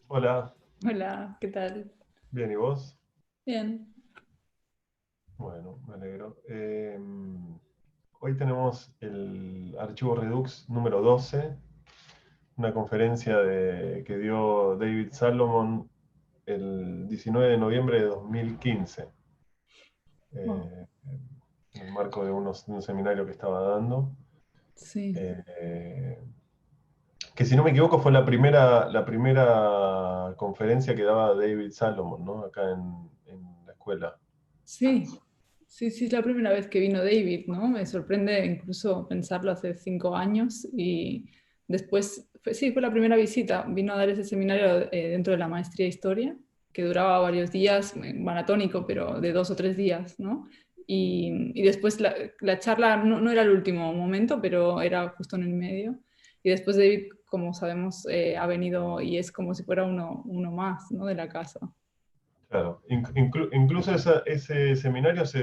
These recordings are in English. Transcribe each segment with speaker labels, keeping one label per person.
Speaker 1: Hola,
Speaker 2: Hola, ¿qué tal?
Speaker 1: bien, ¿y vos?
Speaker 2: Bien.
Speaker 1: Bueno, me alegro. Hoy tenemos el archivo Redux número 12, una conferencia que dio David Salomon el 19 de noviembre de 2015,
Speaker 2: Wow.
Speaker 1: eh, en el marco de un seminario que estaba dando.
Speaker 2: Sí,
Speaker 1: eh, que si no me equivoco fue la primera conferencia que daba David Salomon, ¿no? Acá en la escuela.
Speaker 2: sí, sí, es la primera vez que vino David, ¿no? Me sorprende incluso pensarlo hace 5 años y después, sí, fue la primera visita. Vino a dar ese seminario dentro de la maestría de historia, que duraba varios días, maratónico, pero de 2 o 3 días, ¿no? Y después la charla no era el último momento, pero era justo en el medio. Y después David, como sabemos, ha venido y es como si fuera uno más, ¿no? De la casa.
Speaker 1: Claro, incluso ese seminario se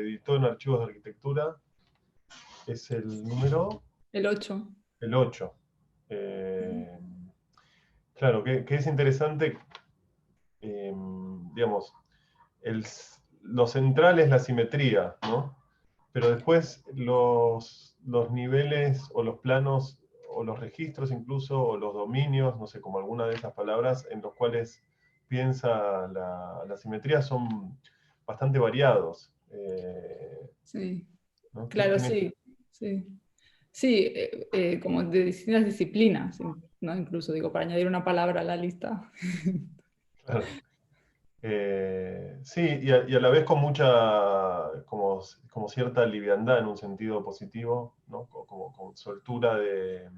Speaker 1: editó en archivos de arquitectura, es el número,
Speaker 2: El 8.
Speaker 1: el 8. Eh, claro, que es interesante, eh, digamos, el, lo central es la simetría, ¿no? Pero después los niveles o los planos o los registros incluso, o los dominios, no sé, como alguna de esas palabras, en los cuales piensa la simetría son bastante variados.
Speaker 2: Sí,
Speaker 1: ¿No?
Speaker 2: claro, sí, sí. Sí, como de distintas disciplinas, ¿no? Incluso digo, para añadir una palabra a la lista.
Speaker 1: Claro. Sí, y a la vez con mucha, como cierta liviandad en un sentido positivo, ¿no? Como, con soltura eh,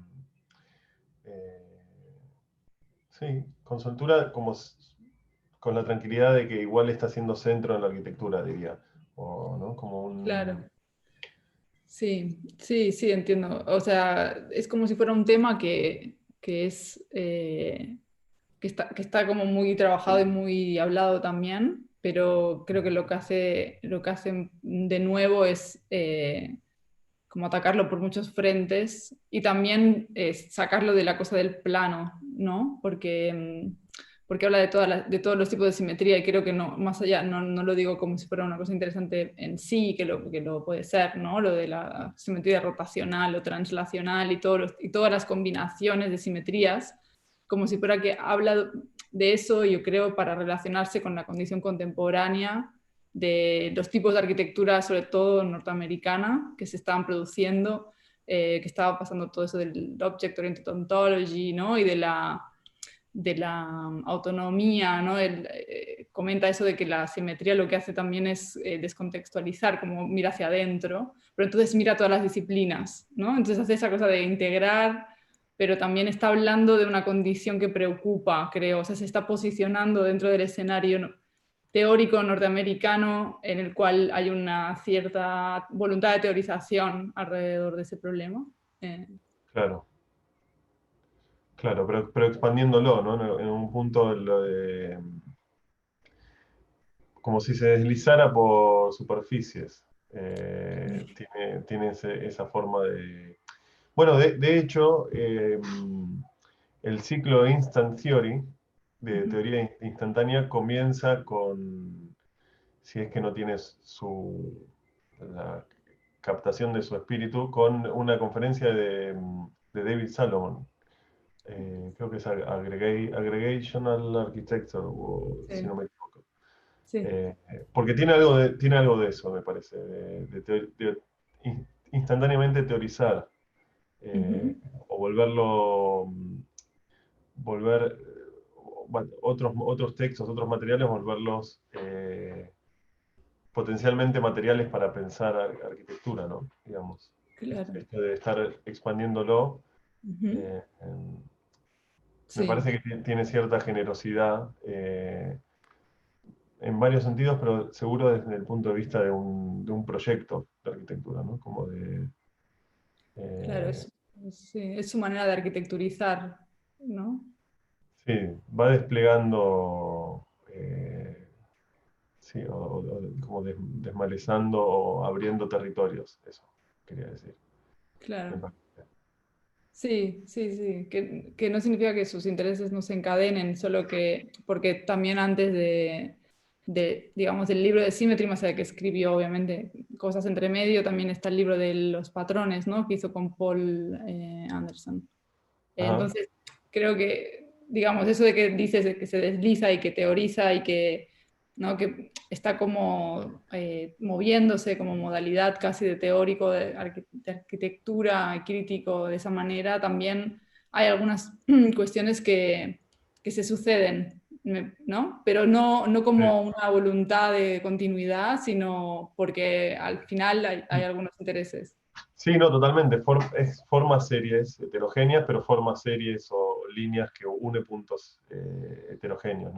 Speaker 1: sí, con soltura, con la tranquilidad de que igual está siendo centro en la arquitectura, diría. O, ¿no? Como un...
Speaker 2: Claro, sí, sí, sí, entiendo. O sea, es como si fuera un tema que es, que está como muy trabajado y muy hablado también, pero creo que lo que hacen de nuevo es como atacarlo por muchos frentes y también sacarlo de la cosa del plano, ¿no? Porque habla de todos los tipos de simetría y creo que no, más allá, no lo digo como si fuera una cosa interesante en sí, que lo puede ser, ¿no? Lo de la simetría rotacional o translacional y todas las combinaciones de simetrías, como si fuera que habla de eso, yo creo, para relacionarse con la condición contemporánea de los tipos de arquitectura, sobre todo norteamericana, que se estaban produciendo, que estaba pasando todo eso del Object Oriented Ontology, ¿no? Y de la autonomía, ¿no? Él comenta eso de que la simetría lo que hace también es descontextualizar, como mira hacia adentro, pero entonces mira todas las disciplinas, ¿no? Entonces hace esa cosa de integrar, pero también está hablando de una condición que preocupa, creo, o sea, se está posicionando dentro del escenario teórico norteamericano en el cual hay una cierta voluntad de teorización alrededor de ese problema. Eh,
Speaker 1: Claro, claro, pero expandiéndolo, ¿no? En un punto como si se deslizara por superficies. Tiene esa forma de... Bueno, de hecho, el ciclo Instant Theory, de
Speaker 2: uh-huh.
Speaker 1: teoría instantánea, comienza con, si es que no tienes la captación de su espíritu, con una conferencia de David Salomon. Creo que es Aggregational Architecture, si
Speaker 2: Sí,
Speaker 1: no me equivoco.
Speaker 2: sí.
Speaker 1: Porque tiene algo de eso, me parece, de instantáneamente teorizar,
Speaker 2: Uh-huh.
Speaker 1: eh, o volver otros textos, otros materiales, volverlos potencialmente materiales para pensar arquitectura, ¿no? Digamos,
Speaker 2: Claro.
Speaker 1: esto de estar expandiéndolo,
Speaker 2: Uh-huh.
Speaker 1: eh, me
Speaker 2: Sí,
Speaker 1: parece que tiene cierta generosidad, en varios sentidos, pero seguro desde el punto de vista de un proyecto de arquitectura, ¿no? Como de...
Speaker 2: claro,
Speaker 1: eh,
Speaker 2: sí, es su manera de arquitecturizar, ¿no?
Speaker 1: sí, va desplegando, sí, como desmalezando o abriendo territorios, eso quería decir. Me
Speaker 2: Claro.
Speaker 1: parece.
Speaker 2: Sí, sí, sí, que no significa que sus intereses no se encadenen, solo que, porque también antes digamos, del libro de Symmetry, más allá de que escribió, obviamente, cosas entre medio, también está el libro de los patrones, ¿no? Que hizo con Paul Anderson.
Speaker 1: Ajá.
Speaker 2: Entonces, creo que, digamos, eso de que dices de que se desliza y que teoriza y que, ¿no? Que está como moviéndose como modalidad casi de teórico, de arquitectura crítico de esa manera, también hay algunas cuestiones que se suceden, ¿no? Pero no
Speaker 1: Sí.
Speaker 2: como una voluntad de continuidad, sino porque al final hay algunos intereses.
Speaker 1: Sí, no, totalmente. Forma series heterogéneas, pero forma series o líneas que une puntos heterogéneos.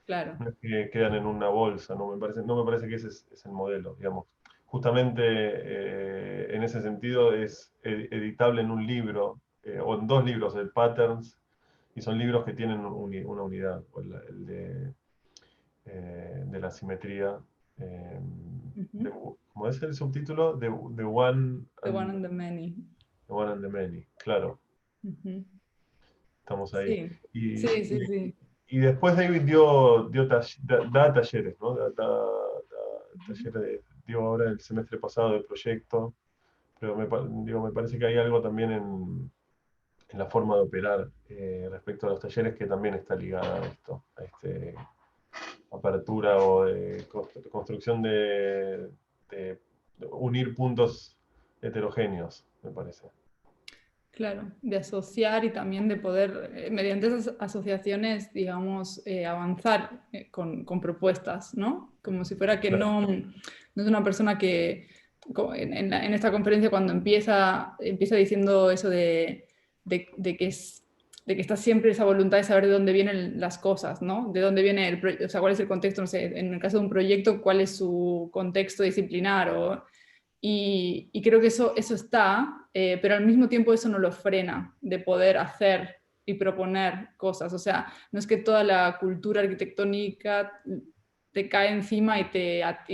Speaker 2: Claro,
Speaker 1: No es que quedan en una bolsa. No me parece que ese es el modelo, digamos. Justamente en ese sentido es editable en un libro o en dos libros, el Patterns, y son libros que tienen una unidad, o de la simetría. eh,
Speaker 2: ujú.
Speaker 1: ¿Cómo es el subtítulo? The One
Speaker 2: The one
Speaker 1: and
Speaker 2: and the many.
Speaker 1: The One and the Many, claro,
Speaker 2: Ujú.
Speaker 1: estamos ahí.
Speaker 2: Sí,
Speaker 1: Y,
Speaker 2: sí, sí,
Speaker 1: y-
Speaker 2: sí.
Speaker 1: y después David da talleres, ¿no? Talleres, dio ahora el semestre pasado de proyecto, pero digo, me parece que hay algo también en la forma de operar respecto a los talleres que también está ligada a esto, a este apertura o de construcción de unir puntos heterogéneos, me parece.
Speaker 2: Claro, de asociar y también de poder, mediante esas asociaciones, digamos, avanzar con propuestas, ¿no? Como si fuera que
Speaker 1: Claro,
Speaker 2: no es una persona que, en esta conferencia cuando empieza diciendo eso de que de que está siempre esa voluntad de saber de dónde vienen las cosas, ¿no? De dónde viene o sea, cuál es el contexto, no sé, en el caso de un proyecto, cuál es su contexto disciplinar y creo que eso está, pero al mismo tiempo eso no lo frena de poder hacer y proponer cosas. O sea, no es que toda la cultura arquitectónica te cae encima y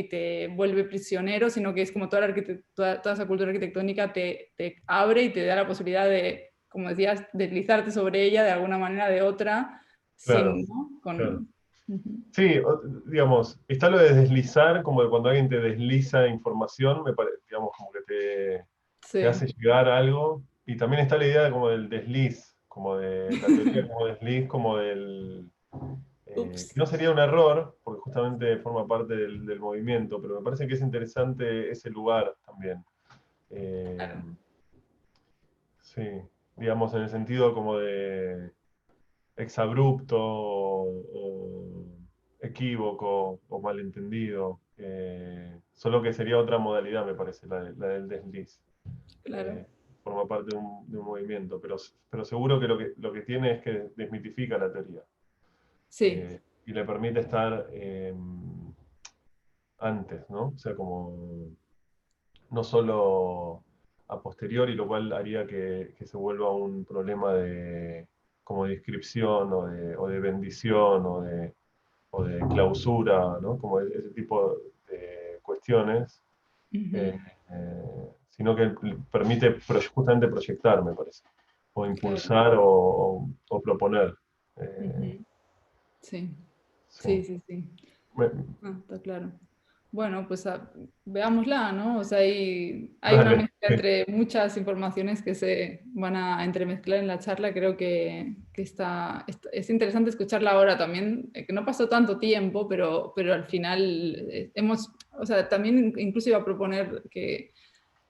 Speaker 2: te vuelve prisionero, sino que es como toda esa cultura arquitectónica te abre y te da la posibilidad de, como decías, deslizarte sobre ella de alguna manera de otra,
Speaker 1: claro,
Speaker 2: sin, ¿no?
Speaker 1: claro.
Speaker 2: Ujú.
Speaker 1: Sí, digamos, está lo de deslizar, como de cuando alguien te desliza información, me parece, digamos, como que te
Speaker 2: Sí.
Speaker 1: hace llegar a algo, y también está la idea como del desliz, como de la teoría como desliz, como que
Speaker 2: Ups.
Speaker 1: no sería un error, porque justamente forma parte del movimiento, pero me parece que es interesante ese lugar también. Eh,
Speaker 2: Claro.
Speaker 1: sí, digamos, en el sentido como de exabrupto o equívoco o malentendido. Solo que sería otra modalidad, me parece, la del desliz.
Speaker 2: Claro.
Speaker 1: Eh, Forma parte de un movimiento, pero seguro que lo que tiene es que desmitifica la teoría
Speaker 2: Sí.
Speaker 1: y le permite estar antes, ¿no? O sea, como no solo a posteriori, lo cual haría que se vuelva un problema como de inscripción o de bendición o de clausura, ¿no? Como ese tipo de cuestiones,
Speaker 2: Ujú.
Speaker 1: eh, sino que permite justamente proyectar, me parece, o
Speaker 2: Claro.
Speaker 1: impulsar o proponer. Eh,
Speaker 2: Ujú. Sí,
Speaker 1: sí.
Speaker 2: sí, sí, sí.
Speaker 1: Me-
Speaker 2: Está claro. Bueno, pues veámosla, ¿no? O sea, hay una
Speaker 1: Dale,
Speaker 2: mezcla
Speaker 1: sí.
Speaker 2: entre muchas informaciones que se van a entremezclar en la charla. Creo que es interesante escucharla ahora también, que no pasó tanto tiempo, pero al final o sea, también incluso iba a proponer que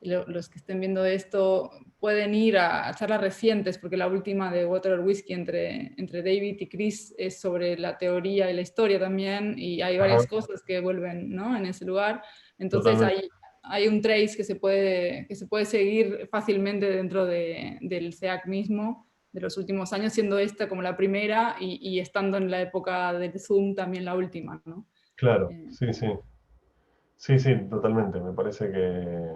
Speaker 2: los que estén viendo esto pueden ir a charlas recientes, porque la última de Water or Whiskey entre David y Chris es sobre la teoría y la historia también, y hay
Speaker 1: Ajá,
Speaker 2: varias cosas que vuelven, ¿no? En ese lugar. Entonces
Speaker 1: totalmente.
Speaker 2: hay un trace que se puede seguir fácilmente dentro del SEAC mismo de los últimos años, siendo esta como la primera y estando en la época del Zoom también la última, ¿no?
Speaker 1: Claro,
Speaker 2: Eh,
Speaker 1: sí, sí. Sí, sí, totalmente. Me parece que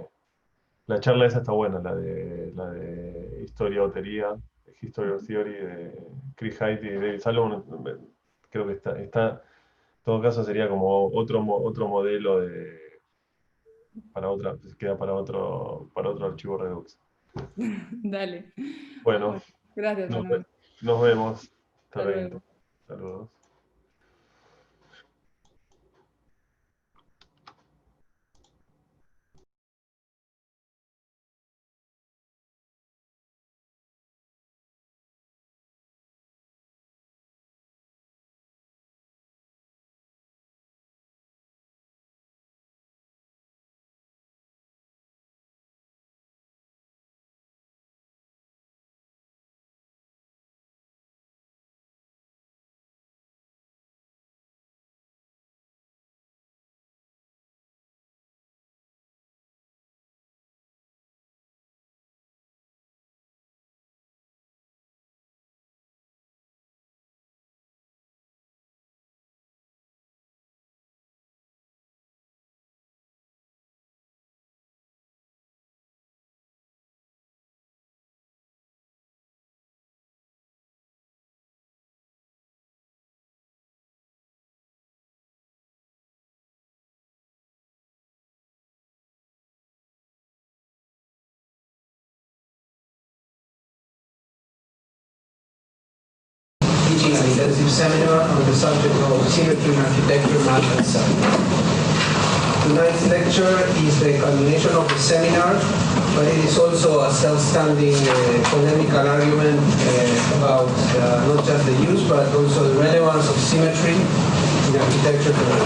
Speaker 1: la charla esa está buena, la de historia o teoría, History of Theory de Chris Hite y David Salomon. Creo que en todo caso sería como otro modelo para otra, queda para otro archivo Redux.
Speaker 2: Dale.
Speaker 1: Bueno,
Speaker 2: Gracias,
Speaker 1: nos,
Speaker 2: Manuel.
Speaker 1: nos vemos. Hasta
Speaker 2: Hasta
Speaker 1: luego.
Speaker 2: luego.
Speaker 1: Saludos.
Speaker 3: Teaching an intensive seminar on the subject of symmetry in architecture, math, and science. Tonight's lecture is the culmination of the seminar, but it is also a self-standing polemical argument about not just the use, but also the relevance of symmetry in architecture today.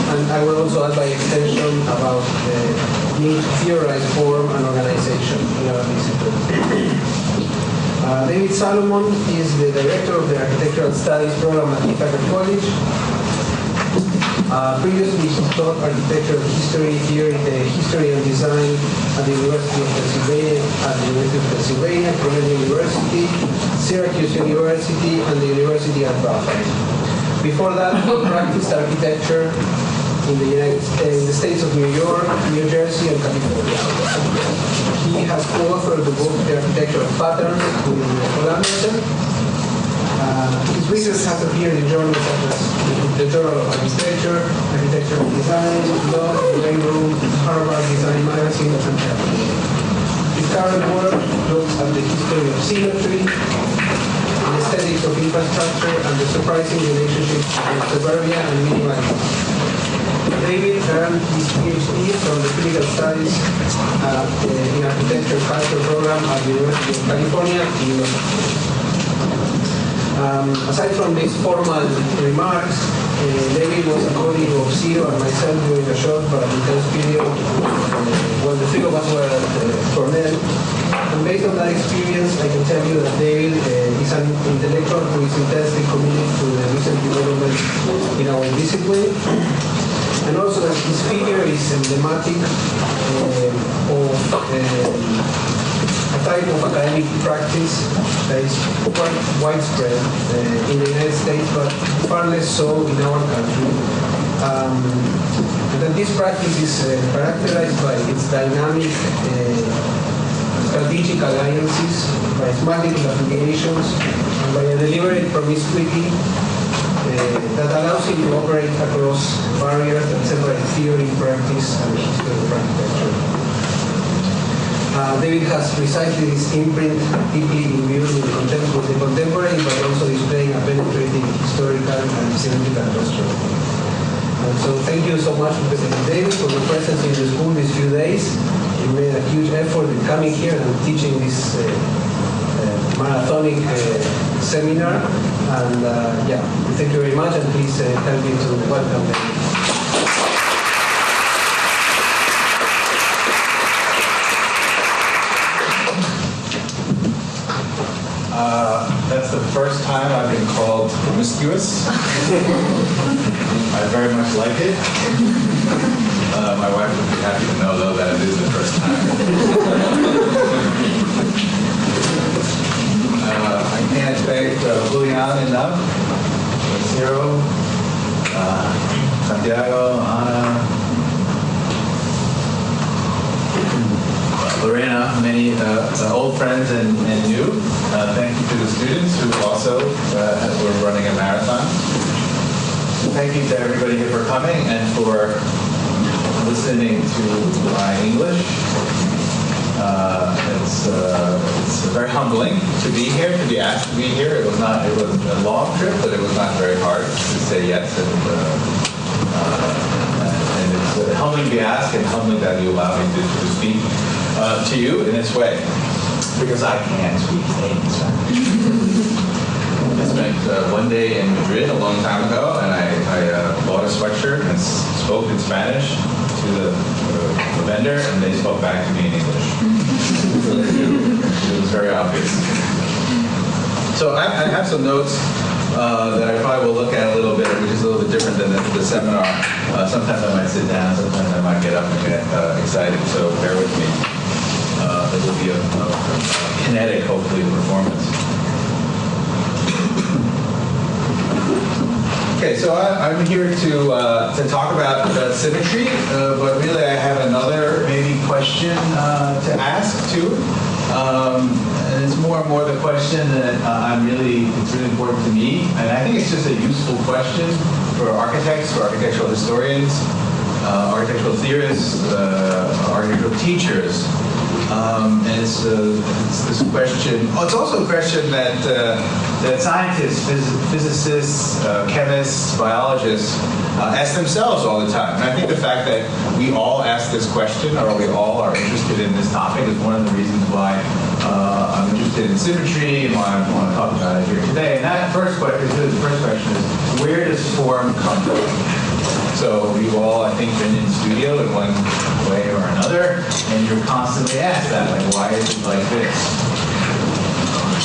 Speaker 3: And I will also add by extension about the need to theorize form and organization in our discipline. David Salomon is the director of the Architectural Studies program at Ithaca College. Previously, he taught architectural history, history and design at the University of Pennsylvania, Cornell University, Syracuse University, and the University at Busan. Before that, he practiced architecture in the states of New York, New Jersey, and California. He has co-authored the book The Architecture of Patterns with Collaboration. His research has appeared in journals such as the Journal of Architecture, Architectural Design, Law, Rain Room, Harvard Design Magazine, and others. His current work looks at the history of symmetry, the aesthetics of infrastructure, and the surprising relationship between suburbia and minimalism. David earned his PhD from the Critical Studies in Architecture Culture program at the University of California in Los Angeles. Aside from these formal remarks, David was a colleague of Ciro and myself during a short but intense period when the three of us were at Cornell. And based on that experience, I can tell you that David is an intellectual who is intensely committed to the recent developments in our discipline. And also that his figure is emblematic of a type of academic practice that is quite widespread in the United States, but far less so in our country. And that this practice is characterized by its dynamic strategic alliances, by its multiple affiliations, and by a deliberate promiscuity that allows him to operate across barriers that separate theory, practice, and the history of architecture. David has precisely this imprint deeply imbued with the contemporary, but also displaying a penetrating historical and symmetrical perspective. So thank you so much, President David, for your presence in the school these few days. You made a huge effort in coming here and teaching this marathonic seminar, and yeah, thank you very much, and please help me to welcome them.
Speaker 4: That's the first time I've been called promiscuous. I very much like it. My wife would be happy to know, though, that it is the first time. I can't thank Julian enough, Ciro, Santiago, Ana, Lorena, many old friends and new. Thank you to the students who also were running a marathon. Thank you to everybody here for coming and for listening to my English. It's very humbling to be here, to be asked to be here. It was a long trip, but it was not very hard to say yes. And it's humbling to be asked, and humbling that you allow me to speak to you in this way, because I can't speak English. I spent one day in Madrid a long time ago, and I bought a sweatshirt and spoke in Spanish to the vendor, and they spoke back to me in English. It was very obvious. So I have some notes that I probably will look at a little bit, which is a little bit different than the seminar. Sometimes I might sit down, sometimes I might get up and get excited, so bear with me. It will be a kinetic, hopefully, performance. Okay, so I'm here to talk about symmetry, but really I have another maybe question to ask too. And it's more and more the question that it's really important to me, and I think it's just a useful question for architects, for architectural historians, architectural theorists, architectural teachers. And it's this question. Oh, it's also a question that scientists, physicists, chemists, biologists ask themselves all the time. And I think the fact that we all ask this question, or we all are interested in this topic, is one of the reasons why I'm interested in symmetry and why I want to talk about it here today. And that first question is, where does form come from? So we've all, I think, been in studio in one way or another, and you're constantly asked that, like, why is it like this?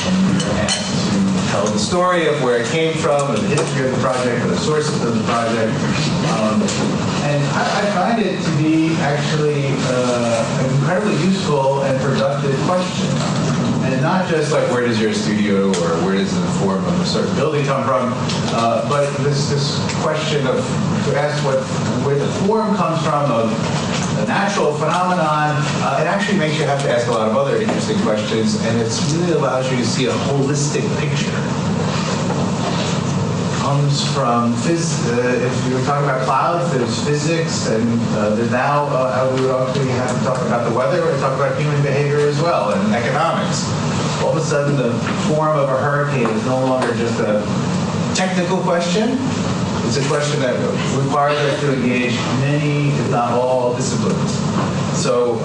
Speaker 4: And you're asked to tell the story of where it came from, or the history of the project, or the sources of the project. And I find it to be actually an incredibly useful and productive question. And not just like, where does your studio or where does the form of a certain building come from, but this question of, to ask where the form comes from of a natural phenomenon, it actually makes you have to ask a lot of other interesting questions, and it really allows you to see a holistic picture. Comes from if you're talking about clouds, there's physics, and there's now we would actually have to talk about the weather, we talk about human behavior as well, and economics. All of a sudden, the form of a hurricane is no longer just a technical question. It's a question that requires us to engage many, if not all, disciplines. So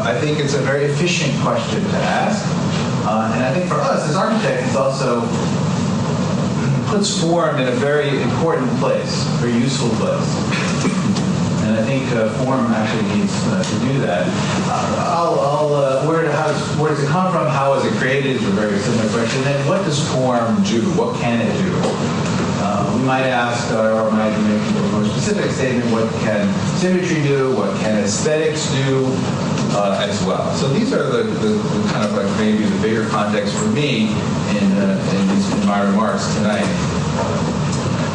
Speaker 4: I think it's a very efficient question to ask, and I think for us as architects, it's also puts form in a very important place, a very useful place. And I think form actually needs to do that. Where does it come from? How is it created? Is a very similar question. And what does form do? What can it do? We might ask, or might make a more specific statement, what can symmetry do? What can aesthetics do? As well. So these are the kind of like maybe the bigger context for me in my remarks tonight.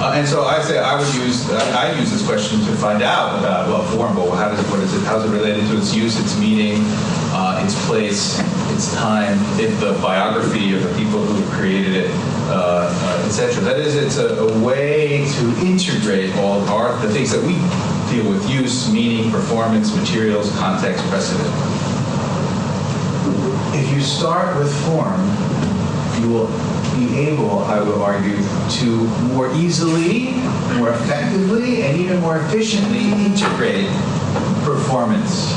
Speaker 4: And so I say I use this question to find out about, well, form, but how is it related to its use, its meaning, its place, its time, the biography of the people who created it, etc. That is, it's a way to integrate all the things that we deal with: use, meaning, performance, materials, context, precedent. If you start with form, you will be able, I would argue, to more easily, more effectively, and even more efficiently integrate performance.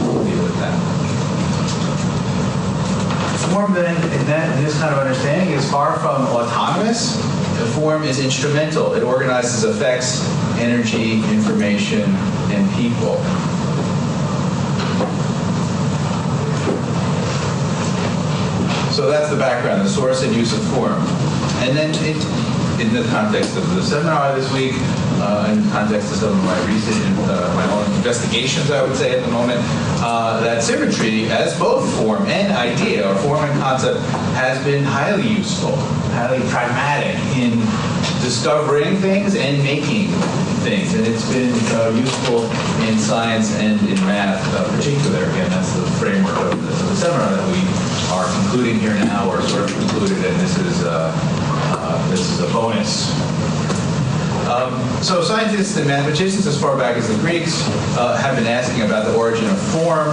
Speaker 4: We'll deal with that. Form, then, in this kind of understanding, is far from autonomous. The form is instrumental. It organizes effects, energy, information, and people. So that's the background, the source and use of form. And then in the context of the seminar this week, in the context of some of my recent, my own investigations, I would say at the moment, that symmetry, as both form and idea, or form and concept, has been highly useful, highly pragmatic in discovering things and making things. And it's been useful in science and in math in particular. Again, that's the framework of the seminar that we are concluding here now, or sort of concluded, and this is a bonus. So scientists and mathematicians, as far back as the Greeks, have been asking about the origin of form.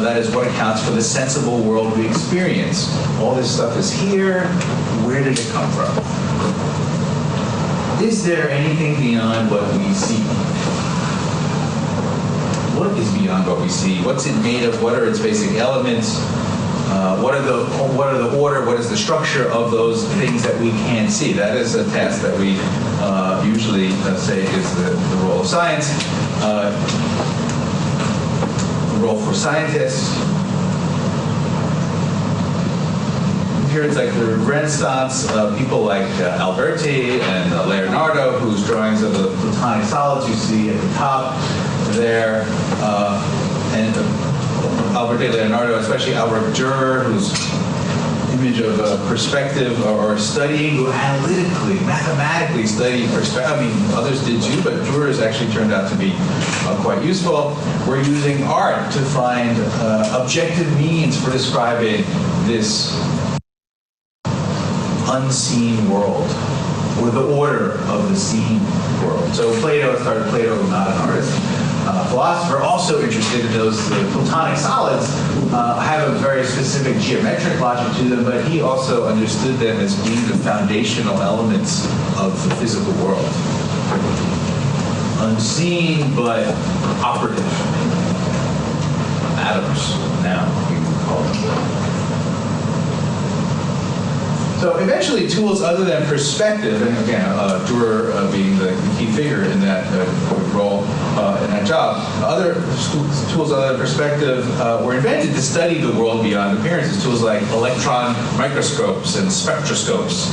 Speaker 4: That is what accounts for the sensible world we experience. All this stuff is here. Where did it come from? Is there anything beyond what we see? What is beyond what we see? What's it made of? What are its basic elements? What are the order? What is the structure of those things that we can't see? That is a task that we usually say is the role of science, the role for scientists. Periods like the Renaissance, people like Alberti and Leonardo, whose drawings of the Platonic solids you see at the top there, and Alberti, Leonardo, especially Albert Dürer, whose image of perspective or studying, who analytically, mathematically studied perspective. I mean, others did too, but Dürer's actually turned out to be quite useful. We're using art to find objective means for describing this unseen world, or the order of the seen world. So Plato was not an artist. Philosopher, also interested in those Platonic solids, have a very specific geometric logic to them, but he also understood them as being the foundational elements of the physical world. Unseen, but operative. Atoms, now we would call them. So eventually tools other than perspective, and again, Dürer being the key figure in that role, in that job, other tools other than perspective were invented to study the world beyond appearances. Tools like electron microscopes and spectroscopes,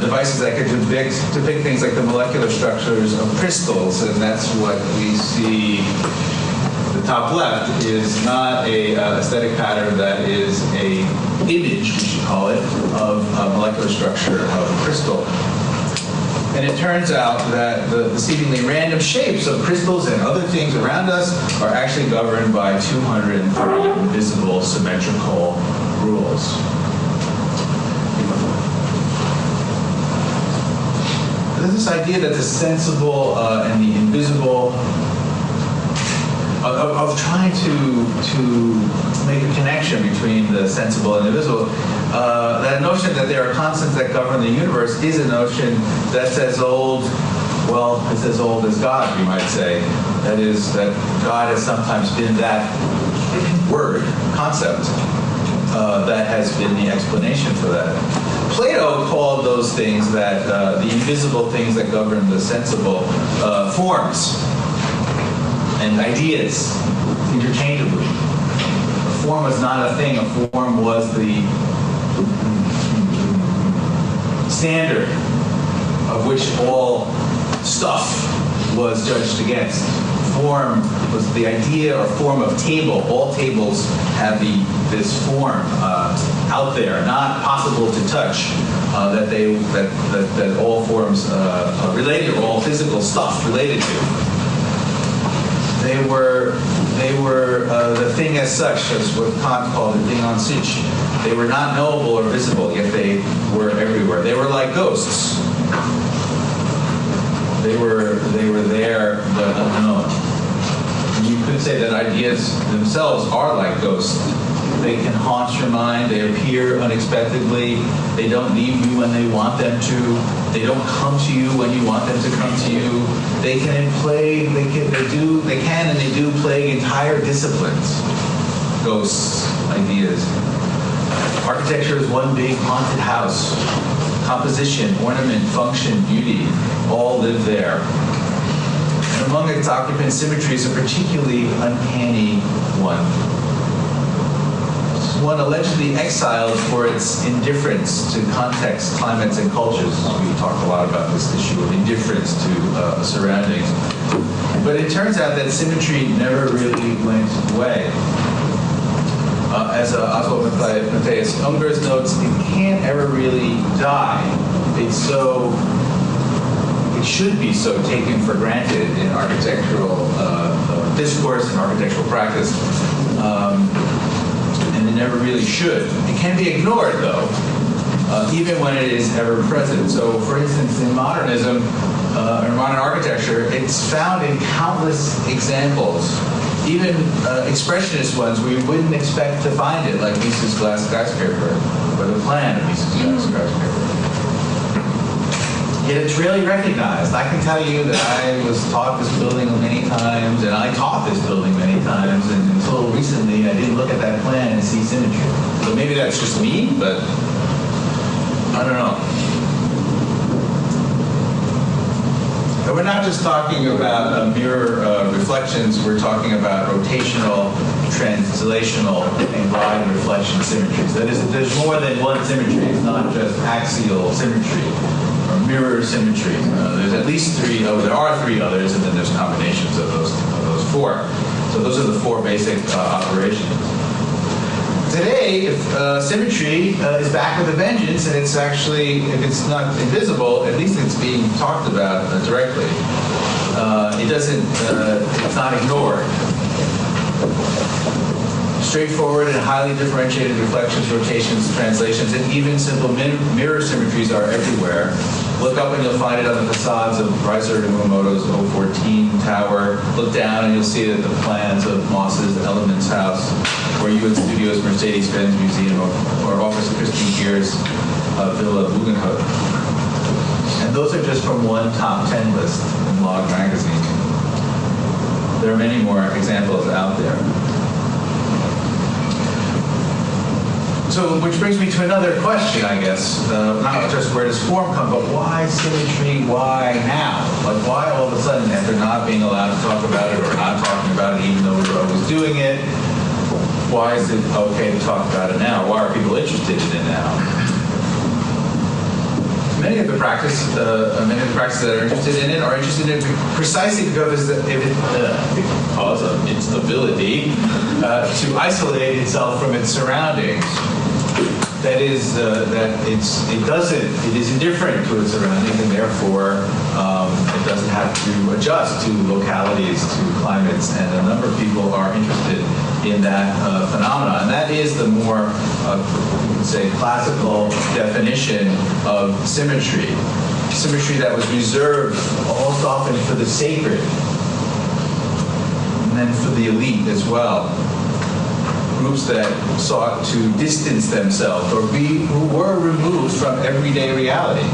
Speaker 4: devices that could depict things like the molecular structures of crystals, and that's what we see. The top left is not a aesthetic pattern, that is a image, we should call it, of a molecular structure of a crystal. And it turns out that the seemingly random shapes of crystals and other things around us are actually governed by 230 invisible symmetrical rules. There's this idea that the sensible and the invisible, of trying to make a connection between the sensible and the invisible, that notion that there are constants that govern the universe is a notion that's as old, well, it's as old as God, we might say. That is, that God has sometimes been that word, concept, that has been the explanation for that. Plato called those things that, the invisible things that govern the sensible, forms and ideas, interchangeably. A form was not a thing. A form was the standard of which all stuff was judged against. Form was the idea or form of table. All tables have this form out there, not possible to touch. That all forms related, or all physical stuff related to. They were the thing as such, as what Kant called the thing on sich. They were not knowable or visible, yet they were everywhere. They were like ghosts. They were there, but unknown. And you could say that ideas themselves are like ghosts. They can haunt your mind. They appear unexpectedly. They don't leave you when they want them to. They don't come to you when you want them to come to you. They can play. They can and they do plague entire disciplines. Ghosts, ideas. Architecture is one big haunted house. Composition, ornament, function, beauty, all live there. And among its occupants, symmetry is a particularly uncanny one. One allegedly exiled for its indifference to context, climates, and cultures. We've talked a lot about this issue of indifference to surroundings. But it turns out that symmetry never really went away. As Oswald Matthias Ungers notes, it can't ever really die. It should be so taken for granted in architectural discourse and architectural practice. And it never really should. It can be ignored, though, even when it is ever present. So, for instance, in modernism, on an architecture, it's found in countless examples, even expressionist ones where you wouldn't expect to find it, like Mises' glass skyscraper, or the plan of Mises' glass skyscraper. Yet it's rarely recognized. I can tell you that I was taught this building many times, and I taught this building many times, and until recently I didn't look at that plan and see symmetry. So maybe that's just me, but I don't know. And we're not just talking about mirror reflections, we're talking about rotational, translational, and glide reflection symmetries. That is, there's more than one symmetry. It's not just axial symmetry or mirror symmetry. There's at least three, there are three others, and then there's combinations of those four. So those are the four basic operations. Today, symmetry is back with a vengeance, and it's actually, if it's not invisible, at least it's being talked about directly. It's not ignored. Straightforward and highly differentiated reflections, rotations, translations, and even simple mirror symmetries are everywhere. Look up and you'll find it on the facades of Reiser and Uemoto's 014 tower. Look down and you'll see that the plans of Moss's Elements House, or UN Studios Mercedes-Benz Museum, or Office of Christian Gear's Villa Bugenhout. And those are just from one top 10 list in Log magazine. There are many more examples out there. So, which brings me to another question, I guess. Not just where does form come, but why symmetry? Why now? Like, why all of a sudden, after not being allowed to talk about it or not talking about it, even though we were always doing it, why is it okay to talk about it now? Why are people interested in it now? Many of the practices that are interested in it are interested in it precisely because of its ability to isolate itself from its surroundings. That is, it is indifferent to its surroundings, and therefore it doesn't have to adjust to localities, to climates, and a number of people are interested in that phenomenon. And that is the more, you could say, classical definition of symmetry. Symmetry that was reserved most often for the sacred, and then for the elite as well. Groups that sought to distance themselves or who were removed from everyday reality.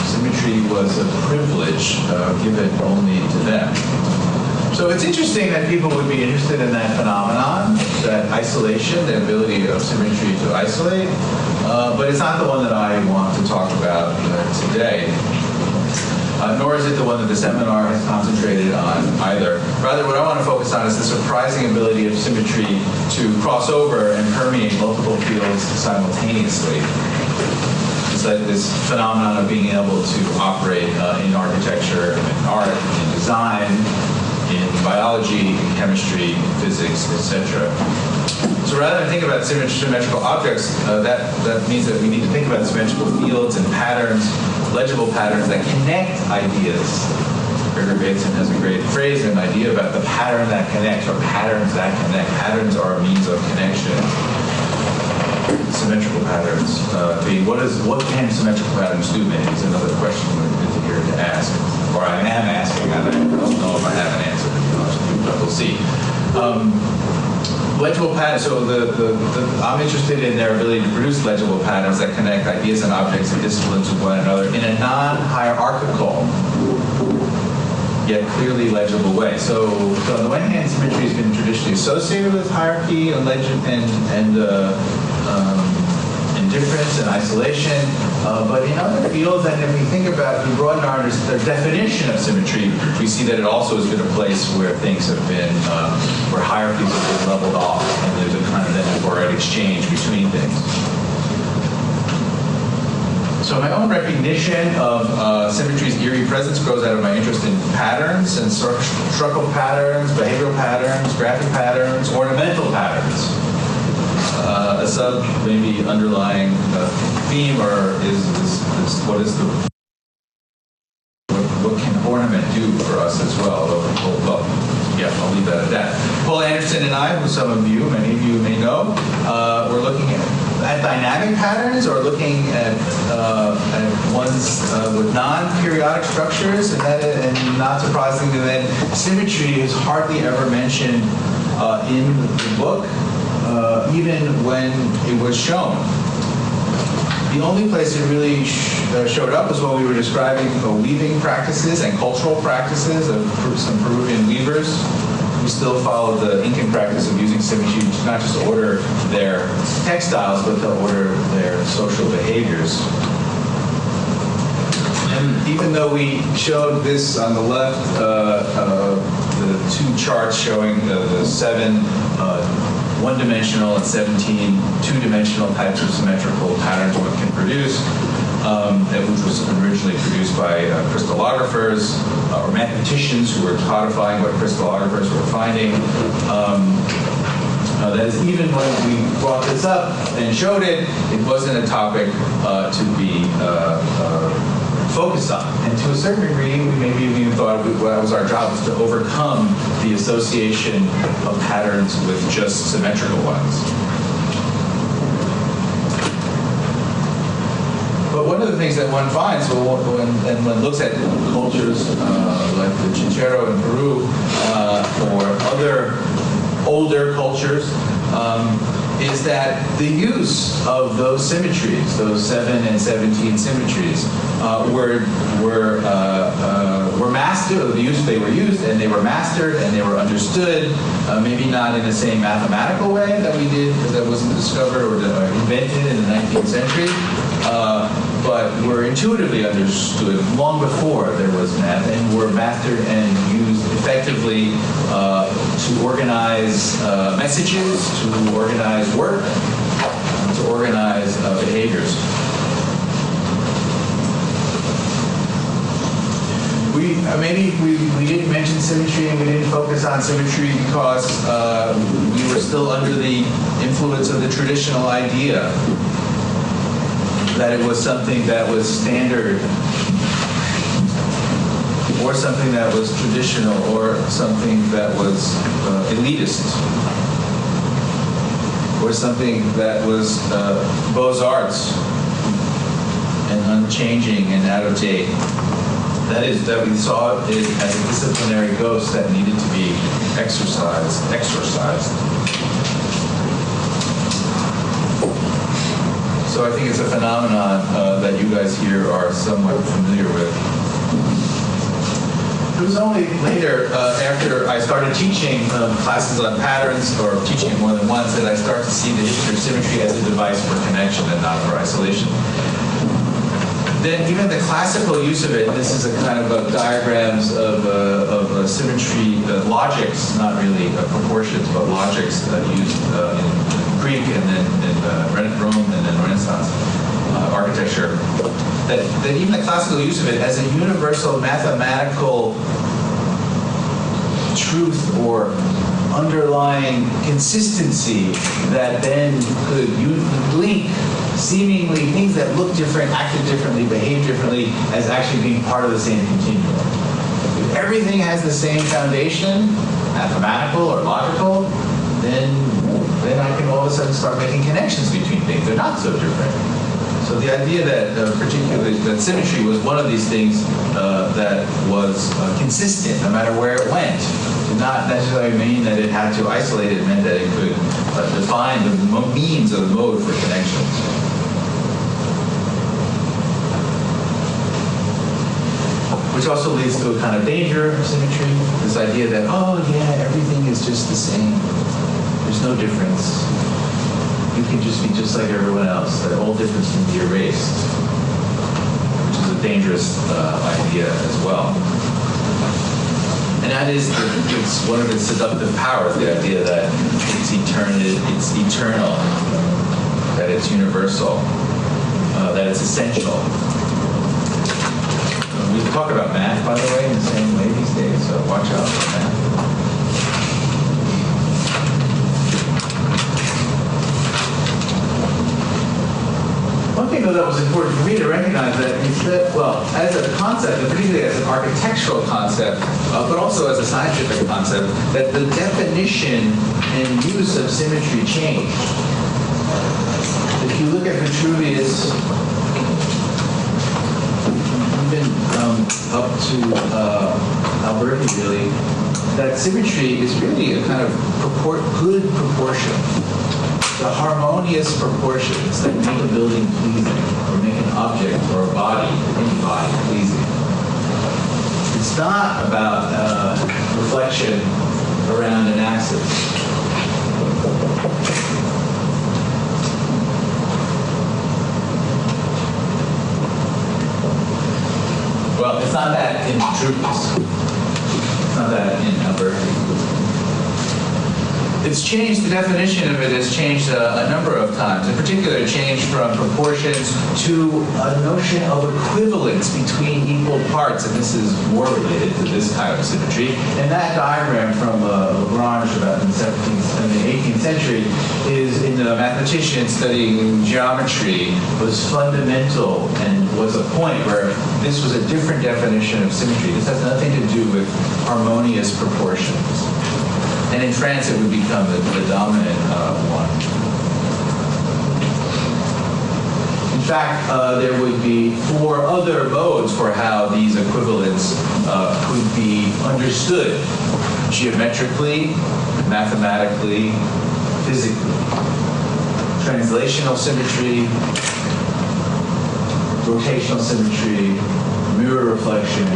Speaker 4: Symmetry was a privilege given only to them. So it's interesting that people would be interested in that phenomenon, that isolation, the ability of symmetry to isolate, but it's not the one that I want to talk about today. Nor is it the one that the seminar has concentrated on either. Rather, what I want to focus on is the surprising ability of symmetry to cross over and permeate multiple fields simultaneously. It's like this phenomenon of being able to operate in architecture, in art, in design, in biology, in chemistry, in physics, etc. So rather than think about symmetrical objects, that means that we need to think about symmetrical fields and patterns, legible patterns that connect ideas. Gregor Bateson has a great phrase, an idea about the pattern that connects, or patterns that connect. Patterns are a means of connection. Symmetrical patterns. What can symmetrical patterns do? Maybe is another question we're here to ask, or I am asking. I don't know if I have an answer, to be honest with you, but we'll see. Legible patterns, so I'm interested in their ability to produce legible patterns that connect ideas and objects and disciplines with one another in a non-hierarchical, yet clearly legible way. So on the one hand, symmetry has been traditionally associated with hierarchy and indifference and isolation, but in other fields, and if we think about, we broaden our definition of symmetry, we see that it also has been a place where things have been, where hierarchies have been leveled off, and there's a kind of then exchange between things. So my own recognition of symmetry's eerie presence grows out of my interest in patterns, and structural patterns, behavioral patterns, graphic patterns, ornamental patterns. A sub maybe underlying theme, or what can ornament do for us as well? Well, yeah, I'll leave that at that. Paul Anderson and I, who some of you, many of you may know, we're looking at at dynamic patterns or looking at ones with non-periodic structures, and not surprisingly, then symmetry is hardly ever mentioned in the book, even when it was shown. The only place it really showed up was when we were describing weaving practices and cultural practices of some Peruvian weavers who still followed the Incan practice of using symmetry to not just order their textiles, but to order their social behaviors. And even though we showed this on the left, the two charts showing the 7 one-dimensional and 17 two-dimensional types of symmetrical patterns one can produce, which was originally produced by crystallographers or mathematicians who were codifying what crystallographers were finding. That is, even when we brought this up and showed it, it wasn't a topic to be focused on. And to a certain degree, we maybe even thought it was our job was to overcome the association of patterns with just symmetrical ones. But one of the things that one finds when one looks at cultures like the Chinchero in Peru or other older cultures, is that the use of those symmetries, those 7 and 17 symmetries, were mastered. They were used, and they were mastered, and they were understood. Maybe not in the same mathematical way that we did, that wasn't discovered or invented in the 19th century, but were intuitively understood long before there was math, and were mastered and used effectively to organize messages, to organize work, to organize behaviors. Maybe we didn't mention symmetry and we didn't focus on symmetry because we were still under the influence of the traditional idea that it was something that was standard, or something that was traditional, or something that was elitist, or something that was Beaux-Arts and unchanging and out of date. That is, that we saw it as a disciplinary ghost that needed to be exorcised. So I think it's a phenomenon that you guys here are somewhat familiar with. It was only later, after I started teaching classes on patterns, or teaching it more than once, that I started to see the history of symmetry as a device for connection and not for isolation. Then even the classical use of it, this is a kind of diagrams of symmetry, logics, not really proportions, but logics used in Greek and then in Rome and then Renaissance architecture. That even the classical use of it as a universal mathematical truth or underlying consistency that then could link seemingly things that look different, acted differently, behave differently, as actually being part of the same continuum. If everything has the same foundation, mathematical or logical, then I can all of a sudden start making connections between things. They're not so different. So the idea that particularly that symmetry was one of these things that was consistent no matter where it went did not necessarily mean that it had to isolate it. It meant that it could define the means of the mode for connections. Which also leads to a kind of danger of symmetry, this idea that, oh yeah, everything is just the same. There's no difference. You can just be just like everyone else, that all difference can be erased, which is a dangerous idea as well. And that is, it's one of its seductive powers, the idea that it's eternal, that it's universal, that it's essential. We talk about math, by the way, in the same way these days, so watch out for math. One thing, though, that was important for me to recognize that instead, well, as a concept, and particularly as an architectural concept, but also as a scientific concept, that the definition and use of symmetry changed. The Vitruvius, even up to Alberti really, that symmetry is really a kind of good proportion. The harmonious proportions that make a building pleasing, or make an object or a body, any body, pleasing. It's not about reflection around an axis. Well, it's not that in Vitruvius. It's not that in Alberti. It's changed, the definition of it has changed a number of times. In particular, it changed from proportions to a notion of equivalence between equal parts, and this is more related to this kind of symmetry. And that diagram from Lagrange about in the 18th century is, in a mathematician studying geometry, was fundamental and was a point where this was a different definition of symmetry. This has nothing to do with harmonious proportions. And in France, it would become the dominant one. In fact, there would be 4 other modes for how these equivalents could be understood: geometrically, mathematically, physically. Translational symmetry, rotational symmetry, mirror reflection,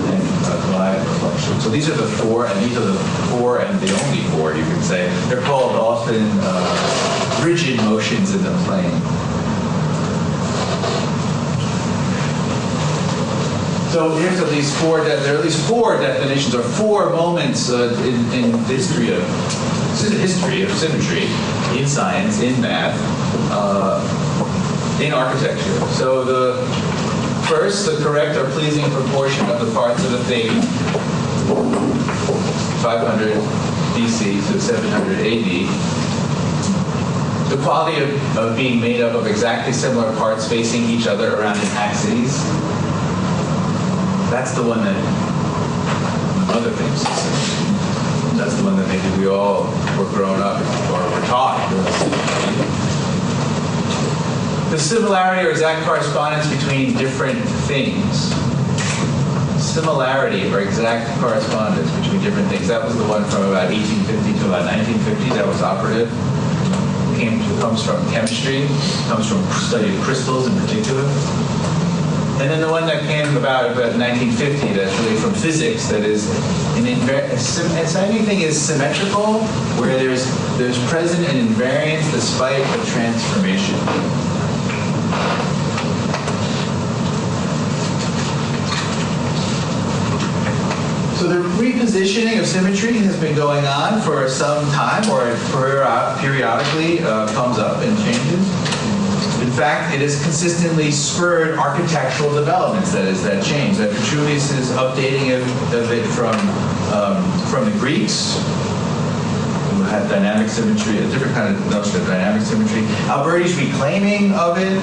Speaker 4: and glide reflection. So these are the 4, and these are the 4 and the only 4, you could say. They're called often rigid motions in the plane. So here's at least 4. There are at least 4 definitions, or 4 moments in history of. This is a history of symmetry in science, in math, in architecture. So the first, the correct or pleasing proportion of the parts of a thing, 500 BC to 700 AD. The quality of being made up of exactly similar parts facing each other around an axis. That's the one that, among other things, that's the one that maybe we all were grown up or were taught. The similarity or exact correspondence between different things. Similarity or exact correspondence between different things. That was the one from about 1850 to about 1950 that was operative. Comes from chemistry, comes from study of crystals in particular. And then the one that came about 1950, that's really from physics, that is, anything is symmetrical, where there's present an invariance despite a transformation. So the repositioning of symmetry has been going on for some time, or periodically comes up and changes. In fact, it has consistently spurred architectural developments, that change. That Vitruvius is updating of it from the Greeks, who had dynamic symmetry, a different kind of notion of dynamic symmetry. Alberti's reclaiming of it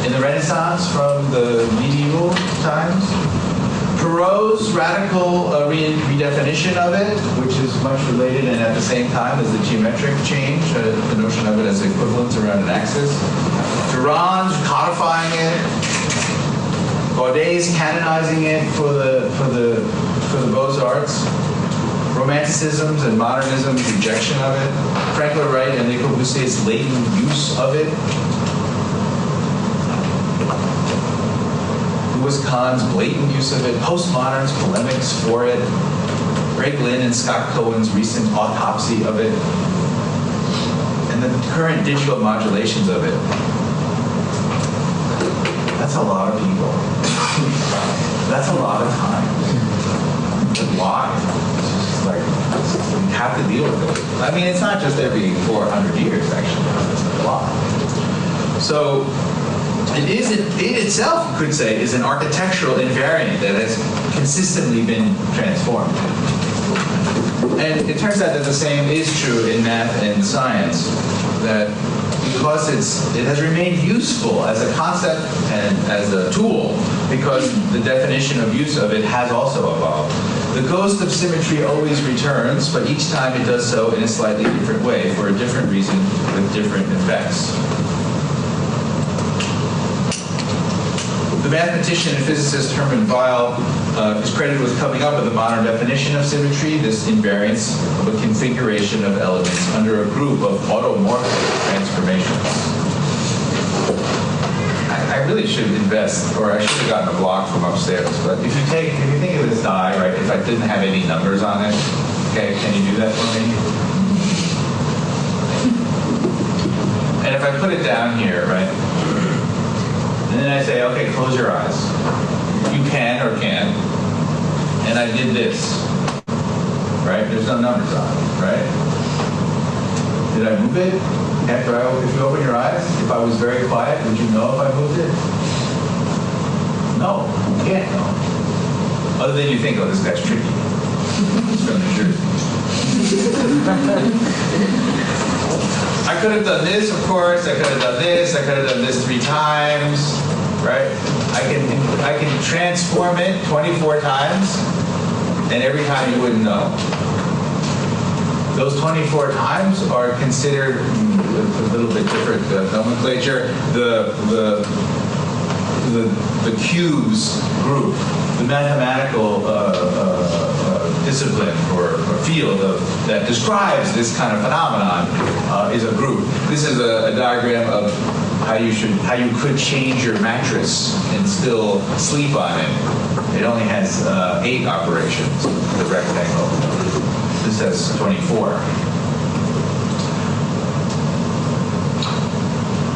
Speaker 4: in the Renaissance from the medieval times. Perot's radical redefinition of it, which is much related and at the same time as the geometric change, the notion of it as equivalence around an axis. Durand's codifying it. Gaudet's canonizing it for the Beaux-Arts. Romanticism's and modernism's rejection of it. Frank Lloyd Wright and Le Corbusier's latent use of it. Louis Kahn's blatant use of it, postmodern's polemics for it, Greg Lynn and Scott Cohen's recent autopsy of it, and the current digital modulations of it. That's a lot of people. That's a lot of time. But why? It's just like, we have to deal with it. I mean, it's not just every 400 years, actually. It's a lot. So, it itself, you could say, is an architectural invariant that has consistently been transformed. And it turns out that the same is true in math and science, that because it has remained useful as a concept and as a tool, because the definition of use of it has also evolved. The ghost of symmetry always returns, but each time it does so in a slightly different way, for a different reason, with different effects. The mathematician and physicist Hermann Weyl is credited with coming up with a modern definition of symmetry, this invariance of a configuration of elements under a group of automorphic transformations. I really should invest, or I should have gotten a block from upstairs, but if you think of this die, right, if I didn't have any numbers on it, okay, can you do that for me? And if I put it down here, right, and then I say, okay, close your eyes. You can or can't. And I did this, right? There's no numbers on it, right? Did I move it? If you open your eyes, if I was very quiet, would you know if I moved it? No, you can't know. Other than you think, oh, this guy's tricky. He's from New Jersey. I could have done this, of course. I could have done this. I could have done this 3 times, right? I can transform it 24 times, and every time you wouldn't know. Those 24 times are considered a little bit different nomenclature. The cubes group, the mathematical discipline or field that describes this kind of phenomenon is a group. This is a diagram of how you could change your mattress and still sleep on it. It only has 8 operations, the rectangle. This has 24.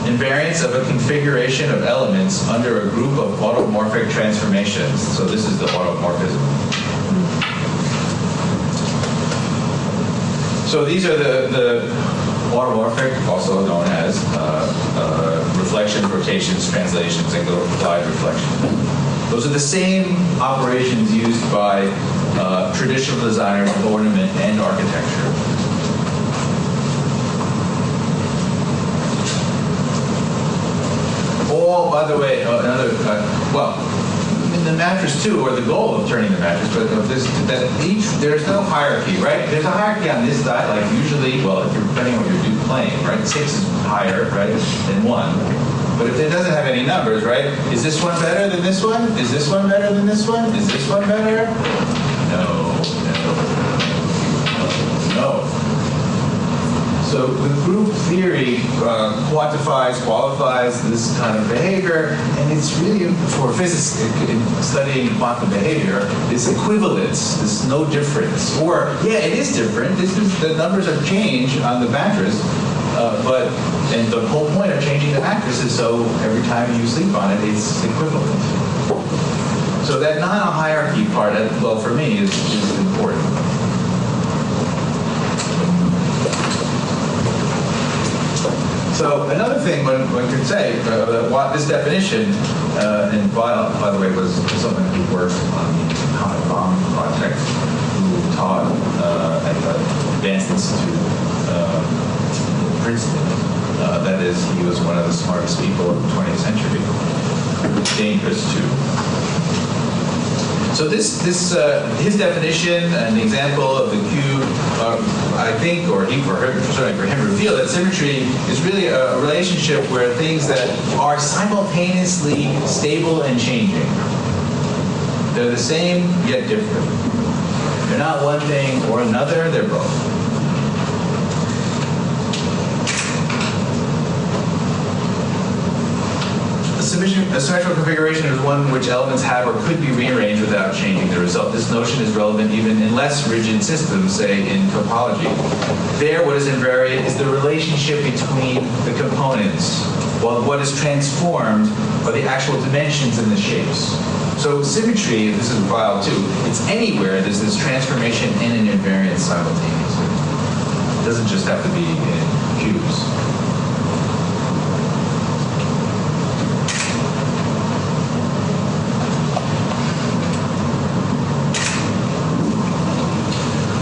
Speaker 4: Invariance of a configuration of elements under a group of automorphic transformations. So this is the automorphism. So these are the automorphic, also known as reflections, rotations, translations, and applied reflection. Those are the same operations used by traditional designers of ornament and architecture. All, by the way, another, well, in the mattress too, or the goal of turning the mattress, but there's no hierarchy, right? There's a hierarchy on this side, like usually, well, if you're depending on what you're playing, right? 6 is higher, right, than 1. But if it doesn't have any numbers, right? Is this one better than this one? Is this one better than this one? Is this one better? No. So the group theory qualifies this kind of behavior, and it's really, for physicists studying quantum behavior, this equivalence, this no difference. Or, yeah, it is different. The numbers have changed on the mattress, and the whole point of changing the mattress is so every time you sleep on it, it's equivalent. So that non-hierarchy part, well, for me, is important. So another thing one could say, this definition, and Weyl, by the way, was someone who worked on the atomic bomb project, who taught at the Advanced Institute in Princeton. That is, he was one of the smartest people of the 20th century. Dangerous too. So his definition and the example of the cube, I think, or certainly for him, reveal that symmetry is really a relationship where things that are simultaneously stable and changing. They're the same yet different. They're not one thing or another, they're both. A symmetrical configuration is one in which elements have or could be rearranged without changing the result. This notion is relevant even in less rigid systems, say in topology. There, what is invariant is the relationship between the components, while what is transformed are the actual dimensions and the shapes. So symmetry, this is Weyl too, it's anywhere there's this transformation and an invariance simultaneously. It doesn't just have to be in cubes.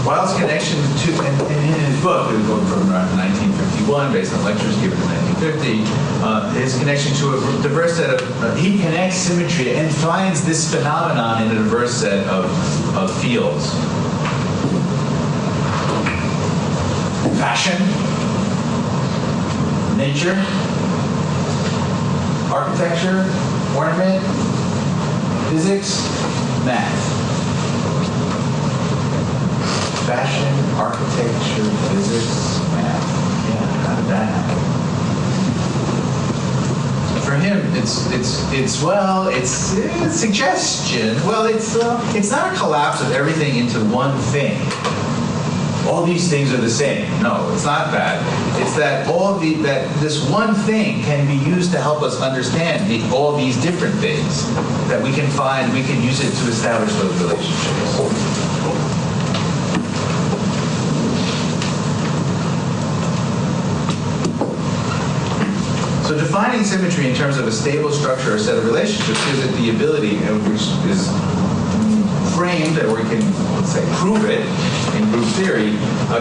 Speaker 4: Weyl's connection to, and in his book, it was from around 1951, based on lectures given in 1950, his connection to a diverse set of, he connects symmetry and finds this phenomenon in a diverse set of fields. Fashion, nature, architecture, ornament, physics, math. Fashion, architecture, physics, math. Yeah, how did that happen? For him, it's suggestion. Well, it's not a collapse of everything into one thing. All these things are the same. No, it's not that. It's that that this one thing can be used to help us understand all these different things that we can find. We can use it to establish those relationships. So defining symmetry in terms of a stable structure or set of relationships gives it the ability, which is framed, or we can, let's say, prove it in group theory,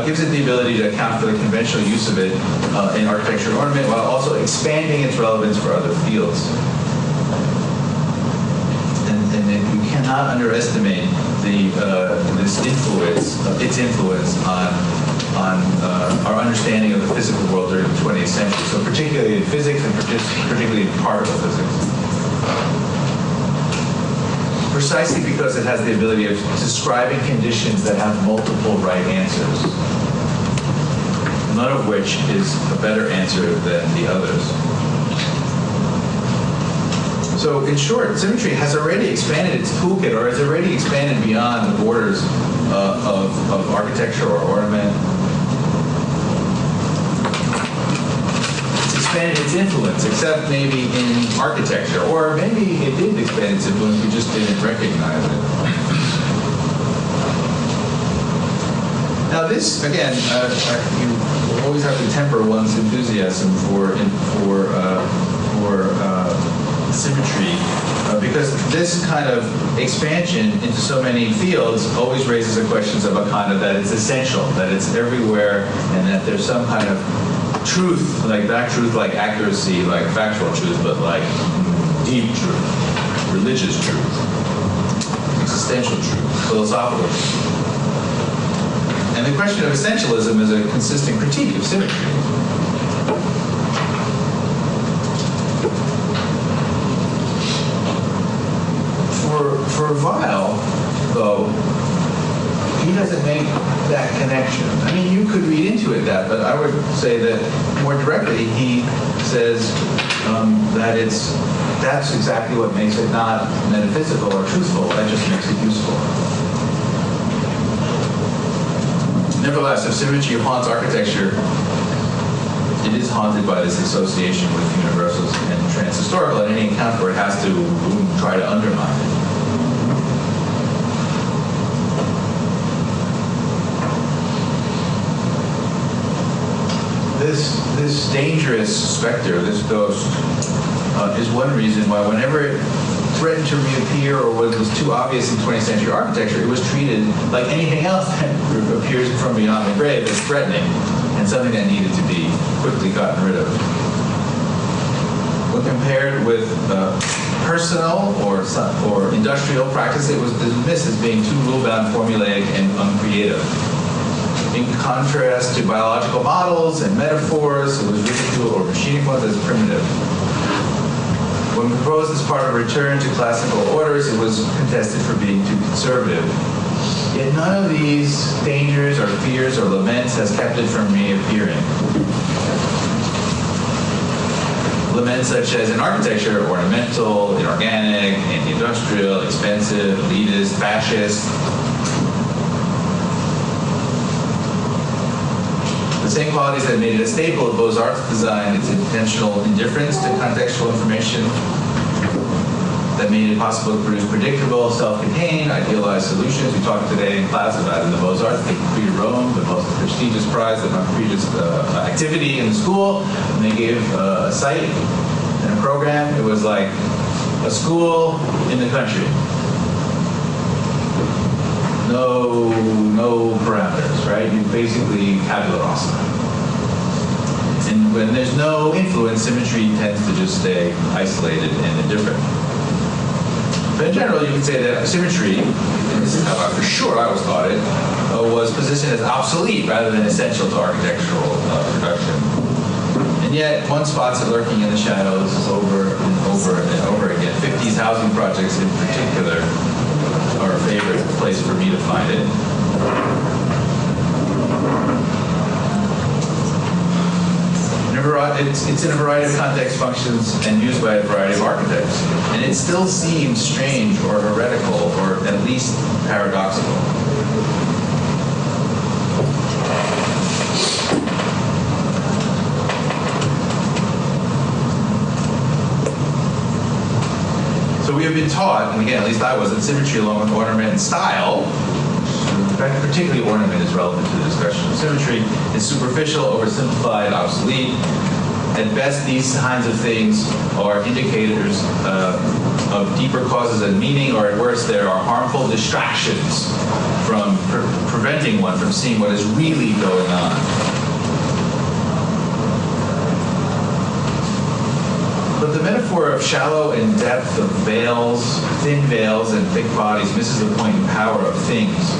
Speaker 4: gives it the ability to account for the conventional use of it in architecture and ornament, while also expanding its relevance for other fields. And we cannot underestimate its influence on our understanding of the physical world during the 20th century. So particularly in physics and particularly in particle physics. Precisely because it has the ability of describing conditions that have multiple right answers, none of which is a better answer than the others. So in short, symmetry has already expanded its toolkit, or has already expanded beyond the borders of architecture or ornament. It's expanded its influence, except maybe in architecture, or maybe it did expand its influence, we just didn't recognize it. Now this, again, you always have to temper one's enthusiasm for symmetry, because this kind of expansion into so many fields always raises the questions of a kind of that it's essential, that it's everywhere, and that there's some kind of truth, like that truth, like accuracy, like factual truth, but like deep truth, religious truth, existential truth, philosophical truth. And the question of essentialism is a consistent critique of symmetry. For Weil, though, he doesn't make that connection. I mean, you could read into it that, but I would say that more directly, he says that that's exactly what makes it not metaphysical or truthful. That just makes it useful. Nevertheless, if symmetry haunts architecture, it is haunted by this association with universals and transhistorical, and any account where it has to try to undermine it. This dangerous specter, this ghost, is one reason why whenever it threatened to reappear or was too obvious in 20th century architecture, it was treated like anything else that appears from beyond the grave as threatening and something that needed to be quickly gotten rid of. When compared with personal or industrial practice, it was dismissed as being too rule-bound, formulaic, and uncreative. In contrast to biological models and metaphors, it was ridiculed or machinic ones as primitive. When proposed as part of a return to classical orders, it was contested for being too conservative. Yet none of these dangers or fears or laments has kept it from reappearing. Laments such as in architecture, ornamental, inorganic, anti-industrial, expensive, elitist, fascist. The same qualities that made it a staple of Beaux-Arts design, its intentional indifference to contextual information, that made it possible to produce predictable, self-contained, idealized solutions. We talked today in class about in the Beaux-Arts, the Prix de Rome, the most prestigious prize, the most prestigious activity in the school. And they gave a site and a program. It was like a school in the country. No parameters, right? You basically tabula rasa. And when there's no influence, symmetry tends to just stay isolated and indifferent. But in general, you could say that symmetry, and this is how for sure I always thought it, was positioned as obsolete rather than essential to architectural production. And yet, one spots it lurking in the shadows over and over and over again, 50s housing projects in particular are a favorite place for me to find it. It's in a variety of context functions and used by a variety of architects. And it still seems strange or heretical or at least paradoxical. So we have been taught, and again, at least I was, that symmetry along with ornament and style, in fact, particularly ornament is relevant to the discussion of symmetry, is superficial, oversimplified, obsolete. At best, these kinds of things are indicators of deeper causes and meaning, or at worst, there are harmful distractions from preventing one from seeing what is really going on. But the metaphor of shallow and depth of veils, thin veils, and thick bodies misses the point and power of things.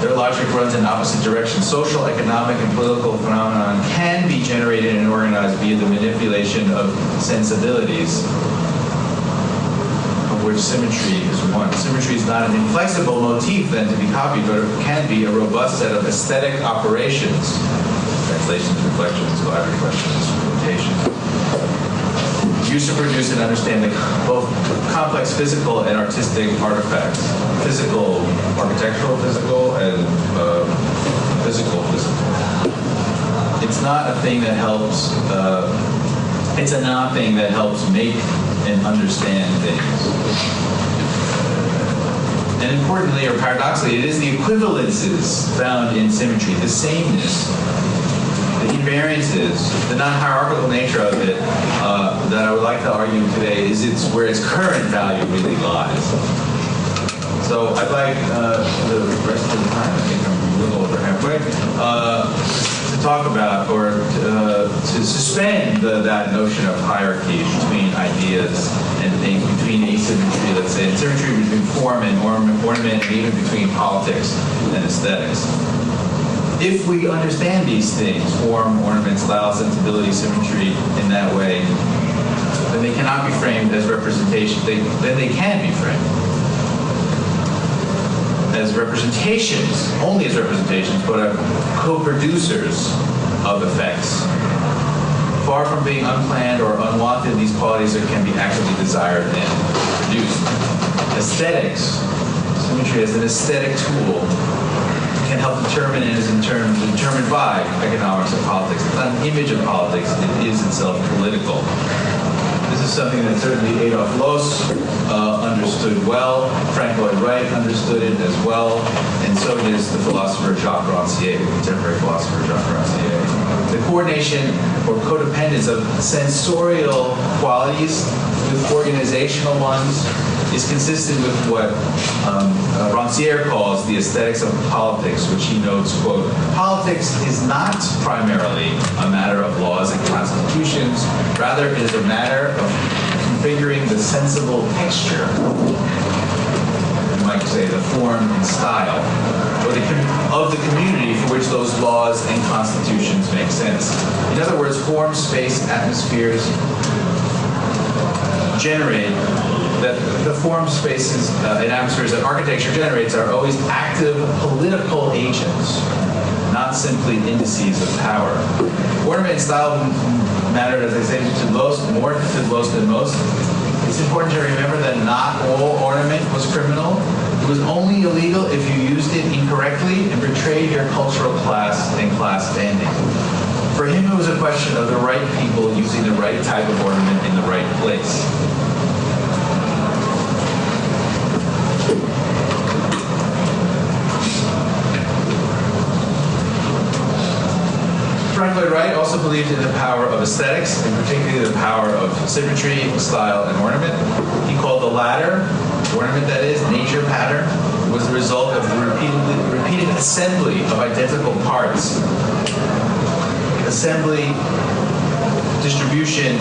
Speaker 4: Their logic runs in opposite directions. Social, economic, and political phenomenon can be generated and organized via the manipulation of sensibilities, of which symmetry is one. Symmetry is not an inflexible motif then to be copied, but it can be a robust set of aesthetic operations. Translations, reflections, collaborative questions, quotations. Used to produce and understand both complex physical and artistic artifacts. Physical, architectural physical, and physical. It's not a thing that helps, it's a non-thing that helps make and understand things. And importantly, or paradoxically, it is the equivalences found in symmetry, the sameness, the invariances, the non-hierarchical nature of it that I would like to argue today is where its current value really lies. So I'd like the rest of the time, I think I'm a little over halfway, to talk about or to suspend that notion of hierarchy between ideas and things, between asymmetry, let's say, and symmetry between form and ornament, and even between politics and aesthetics. If we understand these things, form, ornament, style, sensibility, symmetry, in that way, then they cannot be framed as representation. Then they can be framed as representations, only as representations, but are co-producers of effects. Far from being unplanned or unwanted, these qualities can be actively desired and produced. Aesthetics, symmetry as an aesthetic tool, can help determine and is in turn determined by economics and politics. It's not an image of politics, it is itself political. This is something that certainly Adolf Loos understood well, Frank Lloyd Wright understood it as well, and so does the philosopher Jacques Rancière, the contemporary philosopher Jacques Rancière. The coordination or codependence of sensorial qualities with organizational ones is consistent with what Rancière calls the aesthetics of politics, which he notes, quote, politics is not primarily a matter of laws and constitutions, rather it is a matter of configuring the sensible texture, you might say the form and style, or of the community for which those laws and constitutions make sense. In other words, form, space, atmospheres generate that the form spaces and atmospheres that architecture generates are always active political agents, not simply indices of power. Ornament and style mattered, as I say, to most, more to most than most. It's important to remember that not all ornament was criminal. It was only illegal if you used it incorrectly and betrayed your cultural class and class standing. For him, it was a question of the right people using the right type of ornament in the right place. Frank Lloyd Wright also believed in the power of aesthetics, and particularly the power of symmetry, style, and ornament. He called the latter, ornament that is, nature pattern, was the result of the repeated assembly of identical parts. Assembly, distribution,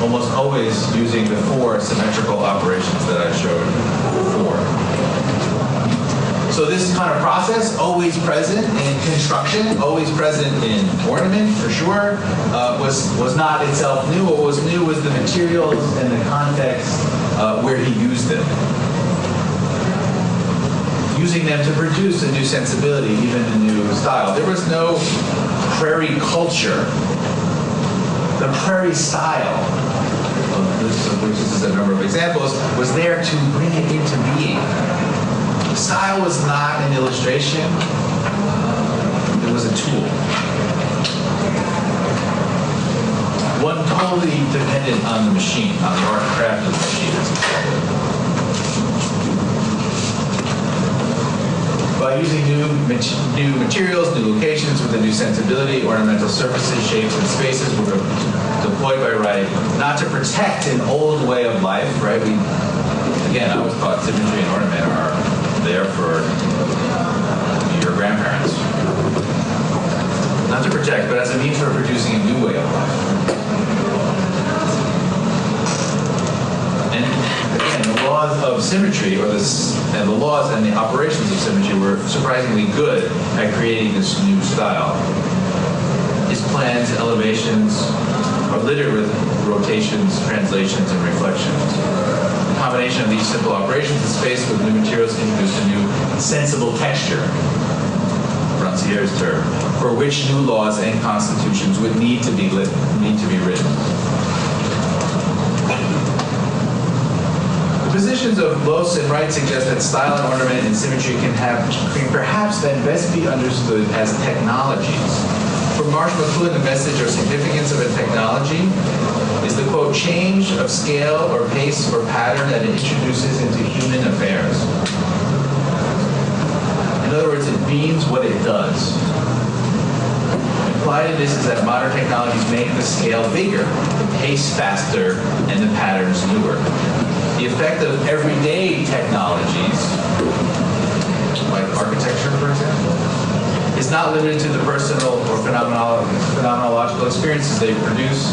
Speaker 4: almost always using the four symmetrical operations that I showed before. So this kind of process, always present in construction, always present in ornament, for sure, was not itself new. What was new was the materials and the context where he used them, using them to produce a new sensibility, even a new style. There was no prairie culture. The prairie style, of which this is a number of examples, was there to bring it into being. Style was not an illustration, it was a tool. One totally dependent on the machine, on the art and craft of the machine. By using new materials, new locations with a new sensibility, ornamental surfaces, shapes, and spaces were deployed by Wright, not to protect an old way of life, right? Again, I was taught symmetry and ornament are there for your grandparents. Not to protect, but as a means for producing a new way of life. And again, the laws of symmetry, or the laws and the operations of symmetry were surprisingly good at creating this new style. His plans, elevations, are littered with rotations, translations, and reflections. The combination of these simple operations in space with new materials introduced a new sensible texture, Rancière's term, for which new laws and constitutions would need to be written. The positions of Loos and Wright suggest that style and ornament and symmetry can perhaps then best be understood as technologies. For Marsh McLuhan, the message or significance of a technology is the, quote, change of scale or pace or pattern that it introduces into human affairs. In other words, it means what it does. Implied in this is that modern technologies make the scale bigger, the pace faster, and the patterns newer. The effect of everyday technologies, like architecture, for example, is not limited to the personal or phenomenological experiences they produce.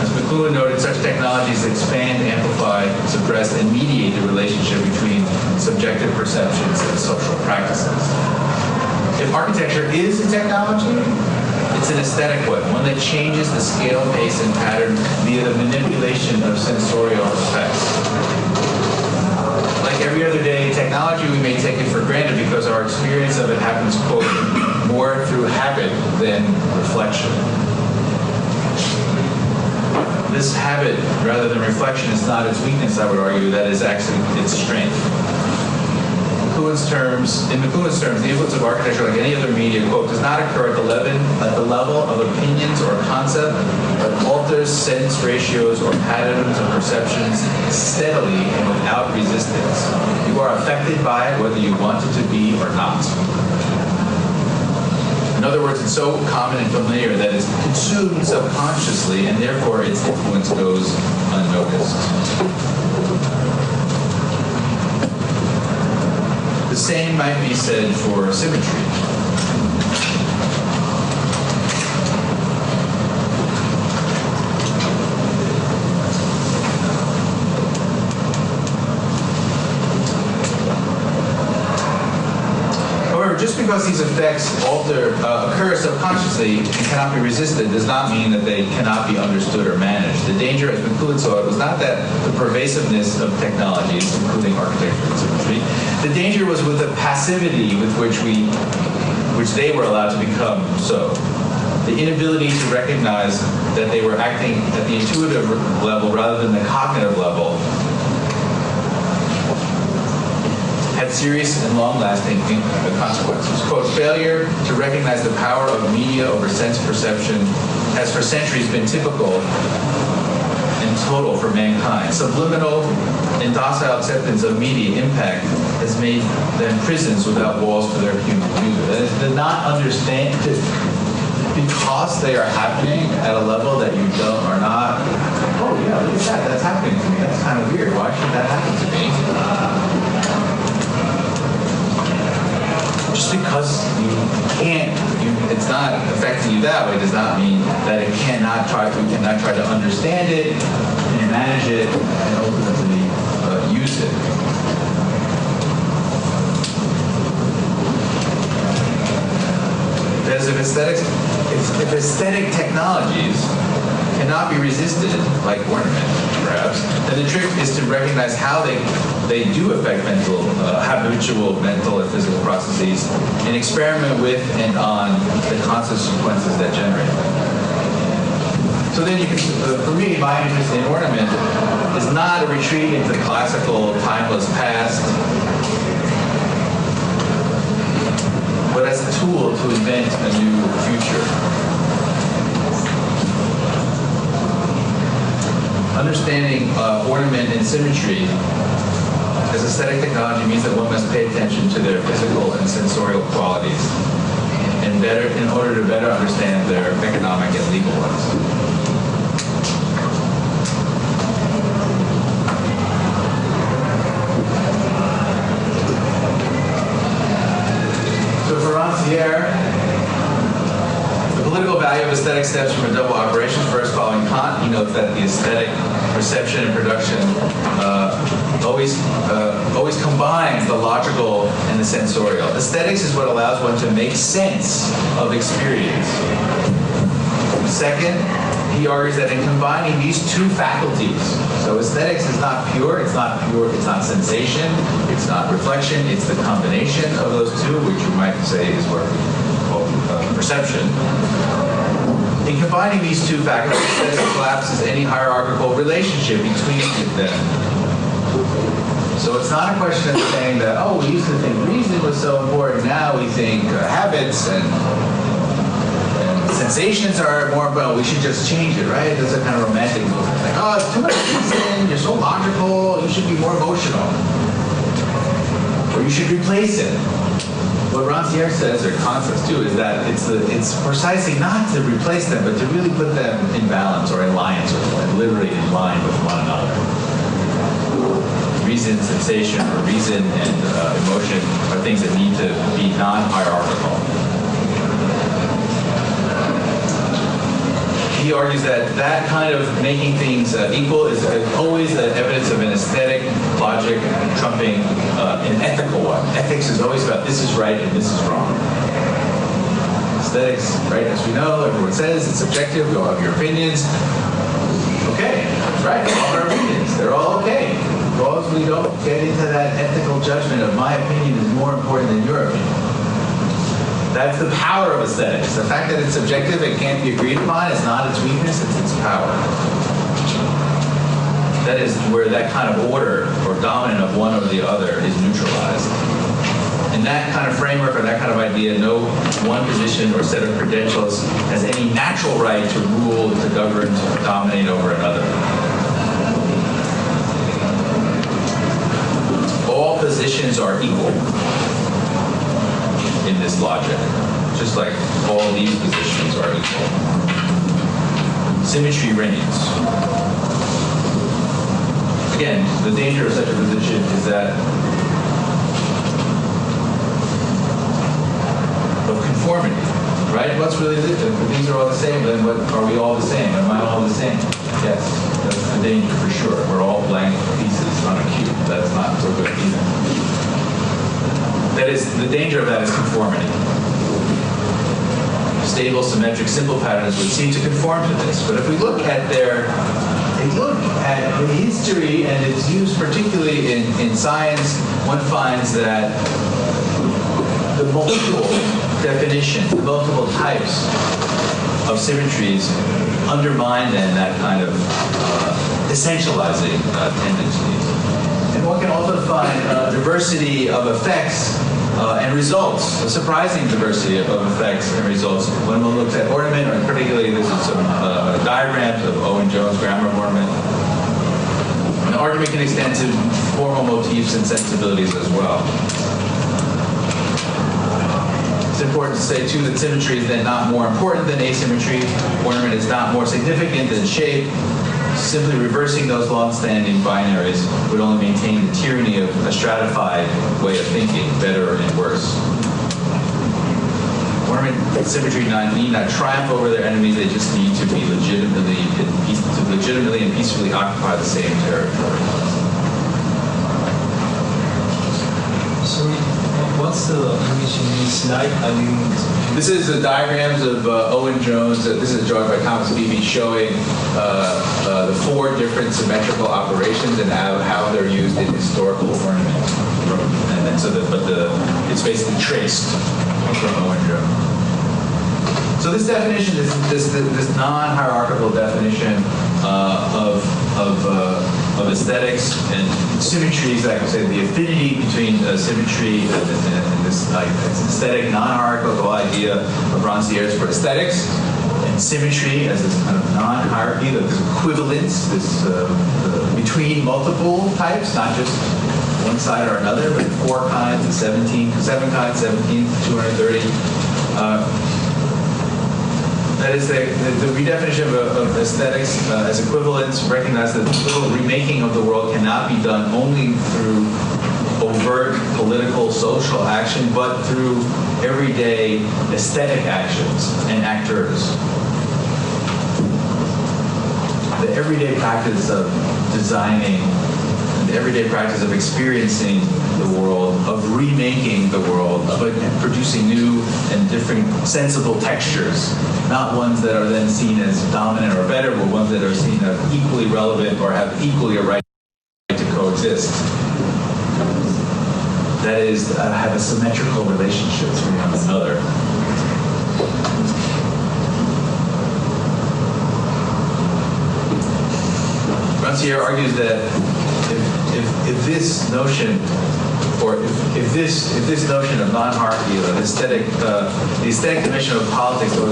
Speaker 4: As McLuhan noted, such technologies expand, amplify, suppress, and mediate the relationship between subjective perceptions and social practices. If architecture is a technology, it's an aesthetic one that changes the scale, pace, and pattern via the manipulation of sensorial effects. Like every other day, technology, we may take it for granted because our experience of it happens, quote, more through habit than reflection. This habit, rather than reflection, is not its weakness, I would argue. That is actually its strength. In McLuhan's terms, the influence of architecture, like any other media, quote, does not occur at the level of opinions or concept, but alters sense ratios or patterns of perceptions steadily and without resistance. You are affected by it whether you want it to be or not. In other words, it's so common and familiar that it's consumed subconsciously, and therefore its influence goes unnoticed. The same might be said for symmetry. However, just because these effects occur subconsciously and cannot be resisted does not mean that they cannot be understood or managed. The danger, as McLuhan saw it, was not that the pervasiveness of technologies, including architecture and symmetry. The danger was with the passivity with which they were allowed to become so. The inability to recognize that they were acting at the intuitive level rather than the cognitive level had serious and long-lasting consequences. Quote, failure to recognize the power of media over sense perception has for centuries been typical and total for mankind. Subliminal and docile acceptance of media impact has made them prisons without walls for their human users. That is, to not understand, because they are happening at a level that you are not, oh yeah, look at that, that's happening to me. That's kind of weird. Why should that happen to me? Just because you can't, it's not affecting you that way does not mean that we cannot try to understand it and manage it and ultimately use it. Because if aesthetic technologies cannot be resisted, like ornament, perhaps, then the trick is to recognize how they do affect habitual mental and physical processes, and experiment with and on the consequences that generate them. So then you can, for me, my interest in ornament is not a retreat into the classical, timeless past, but as a tool to invent a new future. Understanding ornament and symmetry as aesthetic technology means that one must pay attention to their physical and sensorial qualities in order to better understand their economic and legal ones. So for Rancière, the political value of aesthetic stems from a double operation. First, following Kant, he notes that the aesthetic perception and production always combines the logical and the sensorial. Aesthetics is what allows one to make sense of experience. Second, he argues that in combining these two faculties, so aesthetics is not pure, it's not sensation, it's not reflection, it's the combination of those two, which you might say is what we call perception. In combining these two faculties, aesthetics collapses any hierarchical relationship between them. So it's not a question of saying that, oh, we used to think reason was so important, now we think habits and sensations are more about, we should just change it, right? That's a kind of romantic movement. Like, oh, it's too much reason, you're so logical, you should be more emotional. Or you should replace it. What Rancière says, or Kant says too, is that it's precisely not to replace them, but to really put them in balance or in alliance with them, literally in line with one another. Reason, sensation, or reason and emotion are things that need to be non-hierarchical. He argues that kind of making things equal is always evidence of an aesthetic logic trumping an ethical one. Ethics is always about this is right and this is wrong. Aesthetics, right, as we know, everyone says it's subjective, we all have your opinions. Okay, that's right, all our opinions, they're all okay. As long as we don't get into that ethical judgment of my opinion is more important than your opinion. That's the power of aesthetics. The fact that it's subjective and can't be agreed upon is not its weakness, it's its power. That is where that kind of order or dominant of one or the other is neutralized. In that kind of framework or that kind of idea, no one position or set of credentials has any natural right to rule, to govern, to dominate over another. All positions are equal in this logic, just like all these positions are equal. Symmetry reigns. Again, the danger of such a position is that of conformity, right? What's really different? If these are all the same, then what, are we all the same? Am I all the same? Yes, that's the danger for sure. We're all blank pieces on a cube. That's not so good either. That is, the danger of that is conformity. Stable, symmetric, simple patterns would seem to conform to this. But if we look at the history and its use, particularly in science, one finds that the multiple definition, the multiple types of symmetries undermine then that kind of essentializing tendencies. And one can also find diversity of effects and results, a surprising diversity of effects and results when one looks at ornament, and particularly this is some diagrams of Owen Jones' grammar of ornament. An argument can extend to formal motifs and sensibilities as well. It's important to say too that symmetry is then not more important than asymmetry. Ornament is not more significant than shape. Simply reversing those long-standing binaries would only maintain the tyranny of a stratified way of thinking, better and worse. Ornament and symmetry need not triumph over their enemies, they just need to be legitimately and peacefully occupy the same territory.
Speaker 5: So what's
Speaker 3: image in this slide? I didn't.
Speaker 4: This is the diagrams of Owen Jones. This is drawn by Thomas Beebe showing the 4 different symmetrical operations and how they're used in historical ornament. And then it's basically traced from Owen Jones. So this definition, this non-hierarchical definition of aesthetics and symmetries, I could say the affinity between symmetry and this aesthetic non-hierarchical idea of Rancière's for aesthetics, and symmetry as this kind of non-hierarchy, this equivalence, this between multiple types, not just one side or another, but 4 kinds and 7 kinds, 17, 230. That is the redefinition of aesthetics as equivalence, recognize that the total remaking of the world cannot be done only through overt political, social action, but through everyday aesthetic actions and actors. The everyday practice of designing, the everyday practice of experiencing the world, of remaking the world, of producing new and different sensible textures, not ones that are then seen as dominant or better, but ones that are seen as equally relevant or have equally a right to coexist. That is, have a symmetrical relationship to one another. Rancière argues that if this notion, or if this notion of non-hierarchy, or the aesthetic dimension of politics, or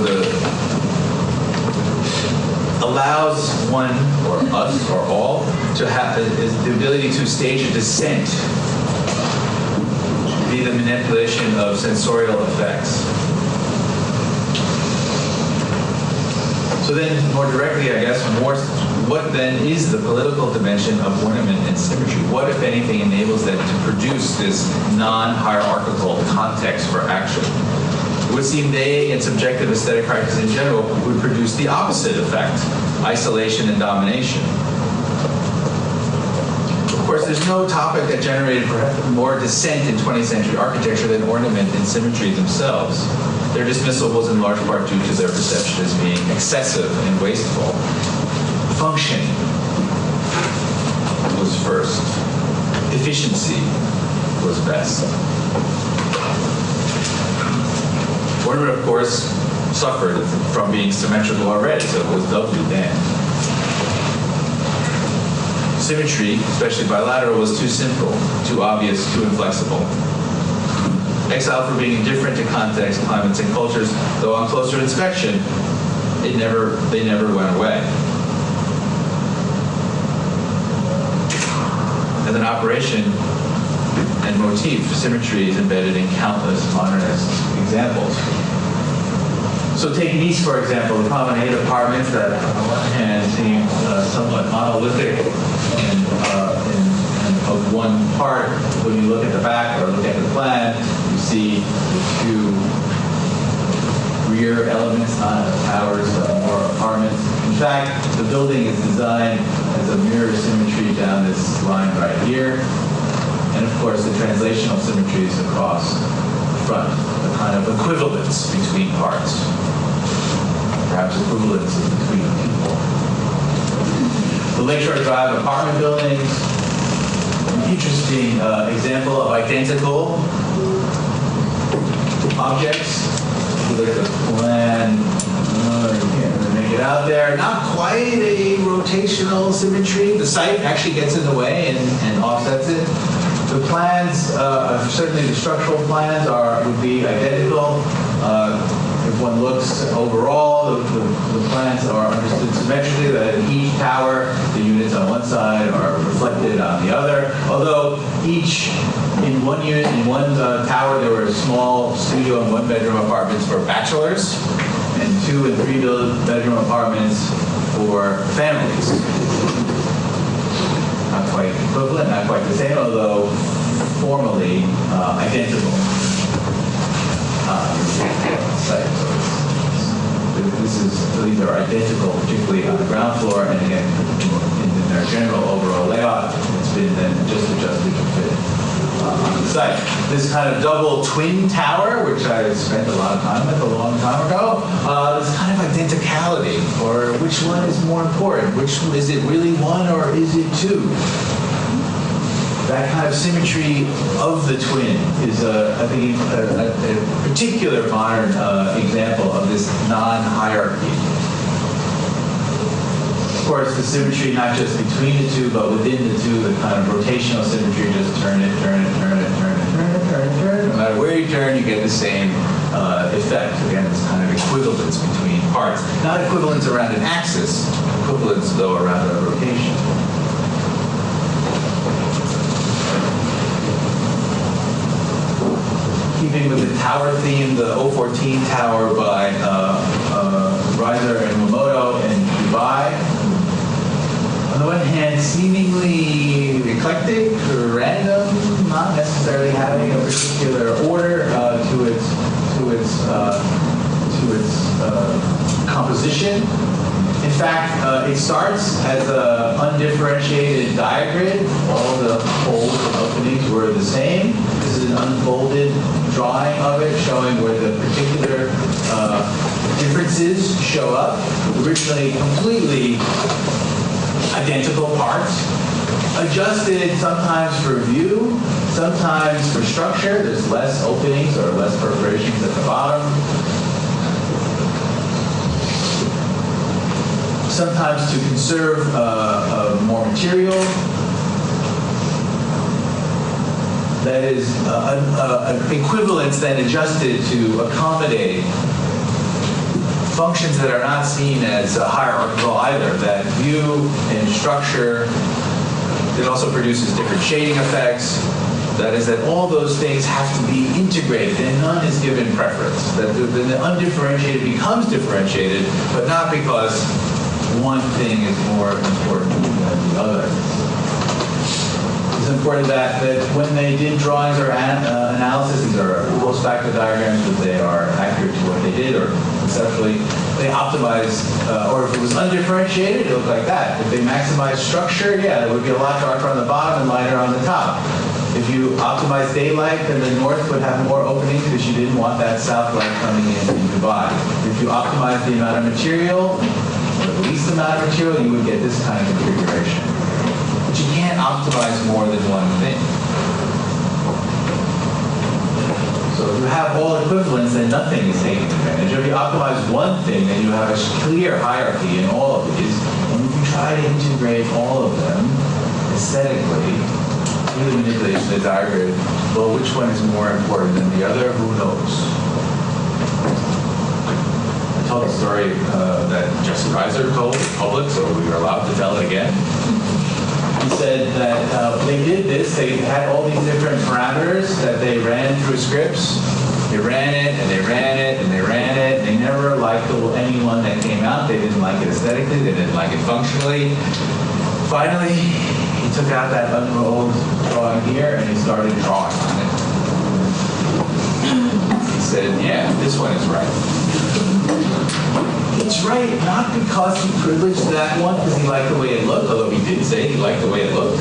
Speaker 4: allows one, or us, or all, to have the ability to stage a descent via the manipulation of sensorial effects. So then, more directly, I guess, what then is the political dimension of ornament and symmetry? What, if anything, enables them to produce this non-hierarchical context for action? It would seem they and subjective aesthetic practice in general would produce the opposite effect, isolation and domination. Of course, there's no topic that generated perhaps more dissent in 20th century architecture than ornament and symmetry themselves. Their dismissal was in large part due to their perception as being excessive and wasteful. Function was first. Efficiency was best. Ornament, of course, suffered from being symmetrical already, so it was doubly damned. Symmetry, especially bilateral, was too simple, too obvious, too inflexible. Exiled for being indifferent to context, climates, and cultures, though on closer inspection, they never went away. As an operation and motif, symmetry is embedded in countless modernist examples. So take Nice, for example, the promenade apartments that on the one hand seem somewhat monolithic and of one part. When you look at the back or look at the plan, you see the 2 rear elements, not towers, but more apartments. In fact, the building is designed as a mirror symmetry down this line right here. And of course, the translational symmetries across the front, the kind of equivalence between parts. Perhaps equivalence between people. The Lakeshore Drive apartment buildings, an interesting example of identical objects. Look at the plan. You can't really make it out there. Not quite a rotational symmetry. The site actually gets in the way and offsets it. The plans, certainly the structural plans, would be identical. If one looks overall, the plans are understood symmetrically, that in each tower, the units on one side are reflected on the other. Although in one unit, in one tower, there were small studio and 1-bedroom apartments for bachelors, and 2- and 3-bedroom apartments for families. Not quite equivalent, not quite the same, although formally identical. These are identical, particularly on the ground floor, and again, in their general overall layout, it's been then just adjusted to fit on the site. This kind of double twin tower, which I spent a lot of time with a long time ago, this kind of identicality, or which one is more important? Is it really one or is it two? That kind of symmetry of the twin is, I think, a particular modern example of this non-hierarchy. Of course, the symmetry not just between the two, but within the two, the kind of rotational symmetry, just turn it, turn it, turn it, turn it, turn it, turn it, turn it. No matter where you turn, you get the same effect. Again, this kind of equivalence between parts. Not equivalence around an axis, equivalence, though, around a rotation. Keeping with the tower theme, the 014 tower by Reiser and Wamoto in Dubai. On the one hand, seemingly eclectic or random, not necessarily having a particular order to its composition. In fact, it starts as an undifferentiated diagrid. All the holes and openings were the same. This is an unfolded drawing of it, showing where the particular differences show up. Originally completely identical parts, adjusted sometimes for view, sometimes for structure. There's less openings or less perforations at the bottom. Sometimes to conserve more material. That is an equivalence then adjusted to accommodate functions that are not seen as hierarchical either. That view and structure, it also produces different shading effects. That is that all those things have to be integrated and none is given preference. That the undifferentiated becomes differentiated, but not because one thing is more important than the other. It's important that when they did drawings or analysis, these are post-factor diagrams, that they are accurate to what they did, or conceptually, they optimized, or if it was undifferentiated, it looked like that. If they maximized structure, yeah, it would be a lot darker on the bottom and lighter on the top. If you optimize daylight, then the north would have more openings because you didn't want that south light coming in Dubai. If you optimize the amount of material, the least amount of material, you would get this kind of configuration. But you can't optimize more than one thing. So if you have all equivalents, then nothing is taken advantage of. If you optimize one thing, then you have a clear hierarchy in all of these. And you can try to integrate all of them aesthetically, really manipulate the diagram. Well, which one is more important than the other? Who knows? I told the story that Jesse Reiser told in public, so we were allowed to tell it again. He said that they did this. They had all these different parameters that they ran through scripts. They ran it, and they ran it, and they ran it. They never liked any one that came out. They didn't like it aesthetically. They didn't like it functionally. Finally, he took out that unrolled drawing here, and he started drawing on it. He said, yeah, this one is right. It's right, not because he privileged that one because he liked the way it looked, although he did say he liked the way it looked.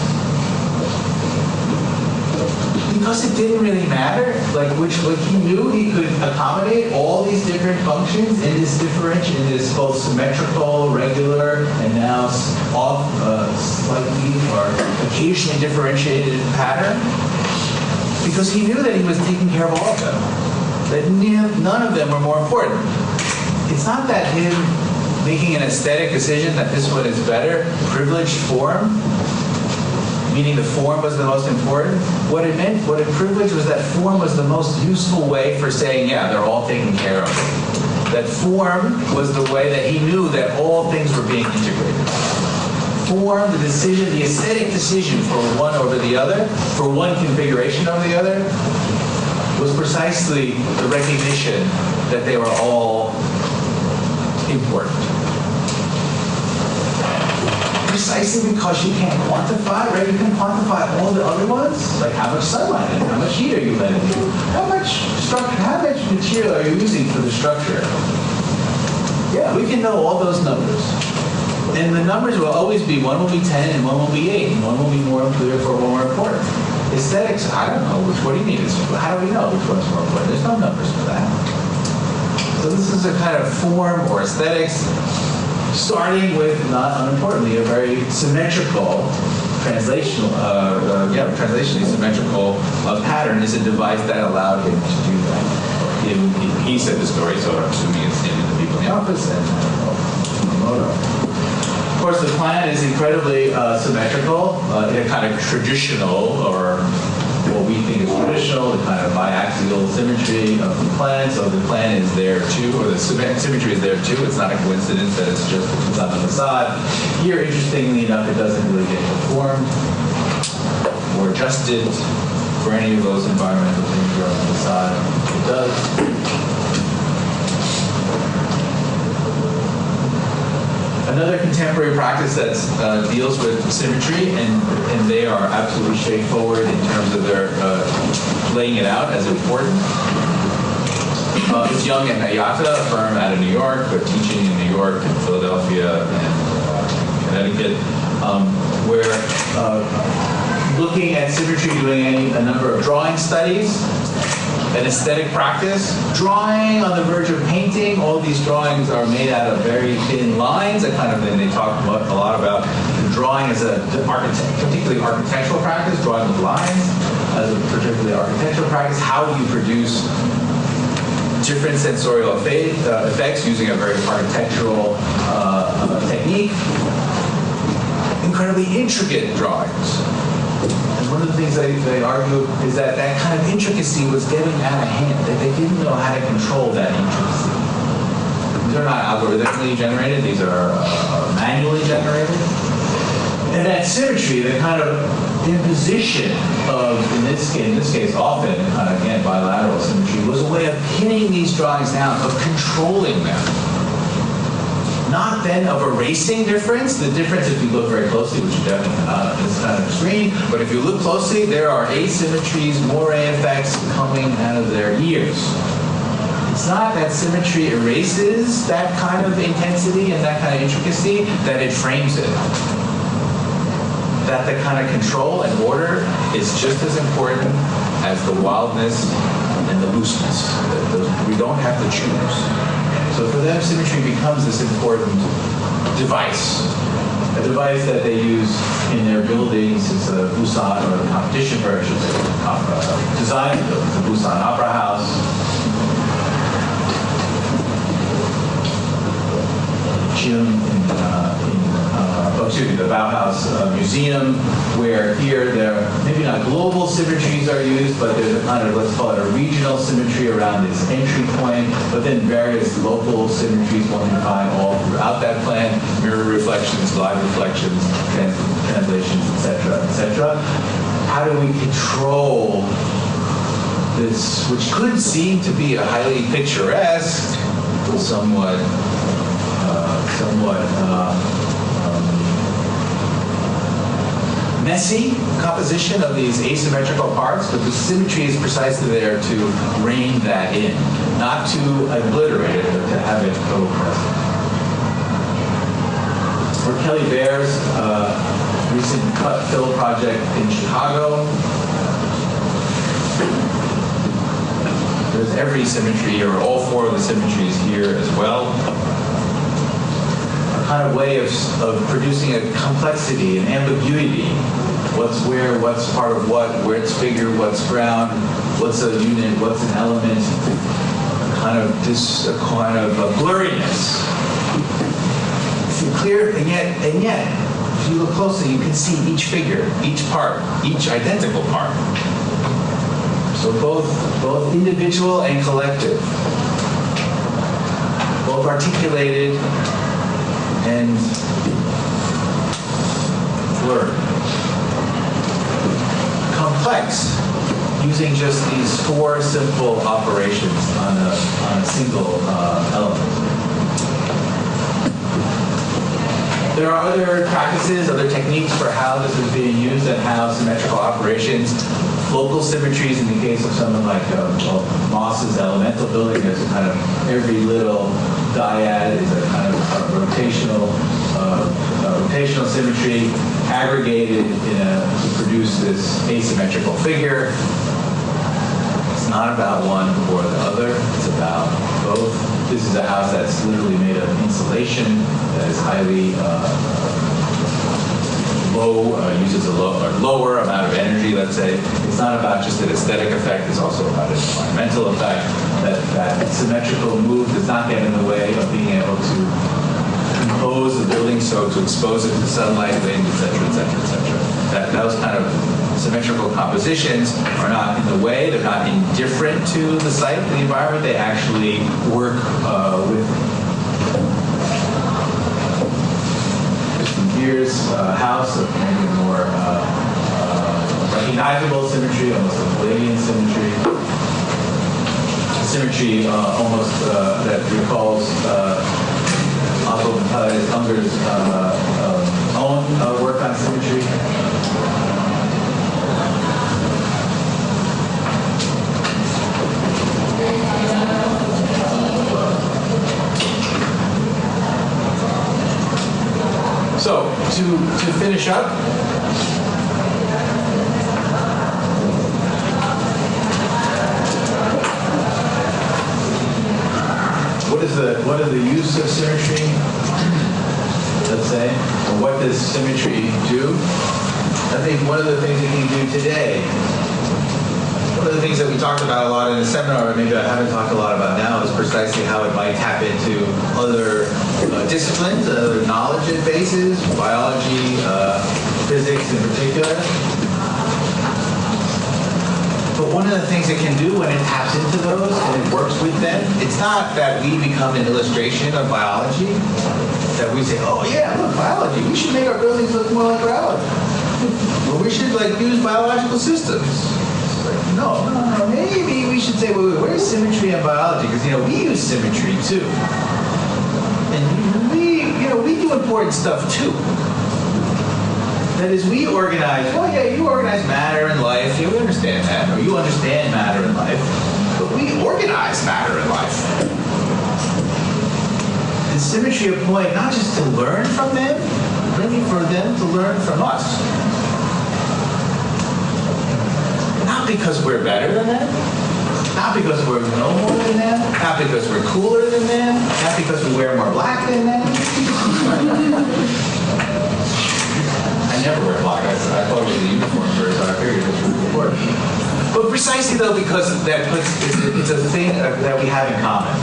Speaker 4: Because it didn't really matter, like he knew he could accommodate all these different functions in this differential, in this both symmetrical, regular, and now off slightly or occasionally differentiated pattern. Because he knew that he was taking care of all of them. That none of them were more important. It's not that him making an aesthetic decision that this one is better, privileged form, meaning the form was the most important. What it meant, what it privileged was that form was the most useful way for saying, yeah, they're all taken care of. That form was the way that he knew that all things were being integrated. Form, the decision, the aesthetic decision for one over the other, for one configuration over the other, was precisely the recognition that they were all important. Precisely because you can't quantify, right? You can quantify all the other ones, like how much sunlight and how much heat are you letting in, how much structure, how much material are you using for the structure? Yeah, we can know all those numbers. And the numbers will always be, one will be 10 and one will be 8, and one will be more clear for more important. Aesthetics, I don't know. What do you mean? How do we know which one's more important? There's no numbers for that. So this is a kind of form or aesthetics, starting with, not unimportantly, a very symmetrical, translationally symmetrical pattern is a device that allowed him to do that. He said the story, so I'm assuming it's him and the people in the office and Moto. Of course, the plan is incredibly symmetrical in a kind of traditional, or what we think is traditional, the kind of biaxial symmetry of the plan. So the plan is there too, or the symmetry is there too. It's not a coincidence that it's just the facade on the facade. Here, interestingly enough, it doesn't really get performed or adjusted for any of those environmental things on the facade. It does. Another contemporary practice that deals with symmetry, and they are absolutely straightforward in terms of their laying it out as important. It's Young and Ayata, a firm out of New York, but teaching in New York and Philadelphia and Connecticut, where looking at symmetry, doing a number of drawing studies, an aesthetic practice, drawing on the verge of painting. All these drawings are made out of very thin lines. And they talk a lot about drawing as a particularly architectural practice, drawing with lines as a particularly architectural practice. How do you produce different sensorial effects using a very architectural technique? Incredibly intricate drawings. One of the things they argue is that kind of intricacy was getting out of hand. They didn't know how to control that intricacy. These are not algorithmically generated. These are manually generated. And that symmetry, the kind of imposition of, in this case, often kind of, again, bilateral symmetry, was a way of pinning these drawings down, of controlling them. Not then of erasing difference. The difference, if you look very closely, which you definitely cannot on this kind of screen, but if you look closely, there are asymmetries, moire effects coming out of their ears. It's not that symmetry erases that kind of intensity and that kind of intricacy, that it frames it. That the kind of control and order is just as important as the wildness and the looseness. We don't have to choose. So for them, symmetry becomes this important device. A device that they use in their buildings is the Busan, or the competition version, design of the Busan Opera House. Gym the Bauhaus Museum, where here maybe not global symmetries are used, but there's a kind of, let's call it a regional symmetry around this entry point, but then various local symmetries one can find all throughout that plan, mirror reflections, live reflections, translations, etc., etc. How do we control this, which could seem to be a highly picturesque, somewhat messy composition of these asymmetrical parts, but the symmetry is precisely there to rein that in, not to obliterate it, but to have it co-present. For Kelly Baer's recent cut-fill project in Chicago, there's every symmetry here, or all four of the symmetries here as well. Kind of way of producing a complexity, an ambiguity. What's where, what's part of what, where it's figure, what's ground, what's a unit, what's an element. A kind of blurriness. It's clear, and yet, if you look closely, you can see each figure, each part, each identical part. So both individual and collective, both articulated and blurred. Complex, using just these four simple operations on a single element. There are other practices, other techniques for how this is being used and how symmetrical operations, local symmetries in the case of something like Moss's elemental building, there's a kind of every little dyad is a kind of rotational symmetry. aggregated to produce this asymmetrical figure. It's not about one or the other, it's about both. This is a house that's literally made of insulation that is highly low, uses a lower amount of energy, let's say. It's not about just an aesthetic effect, it's also about an environmental effect. That symmetrical move does not get in the way of being able to compose the building, so to expose it to sunlight, wind, etc., etc., etc. Those kind of symmetrical compositions are not in the way, they're not indifferent to the site, the environment, they actually work with Here's a house of maybe more recognizable symmetry, almost a Palladian symmetry. Symmetry almost that recalls Otto Unger's own work on symmetry. So, to finish up, what are the use of symmetry? Let's say, or what does symmetry do? I think one of the things it can do today, one of the things that we talked about a lot in the seminar, or maybe I haven't talked a lot about now, is precisely how it might tap into other disciplines, other knowledge bases, biology, physics in particular. But one of the things it can do when it taps into those and it works with them, it's not that we become an illustration of biology, that we say, oh yeah, look, biology, we should make our buildings look more like biology. Or we should use biological systems. No, maybe we should say, wait, where's symmetry in biology? Because, we use symmetry too. And we do important stuff too. That is, we organize, well, yeah, you organize matter and life. Yeah, we understand that. Or you understand matter and life. But we organize matter and life. Is symmetry a point not just to learn from them, but maybe for them to learn from us? Not because we're better than them, not because we know more than them, not because we're cooler than them, not because we wear more black than them. I never wear black. I thought it was a uniform first, so I figured it was really important. But precisely though, because it's a thing that we have in common.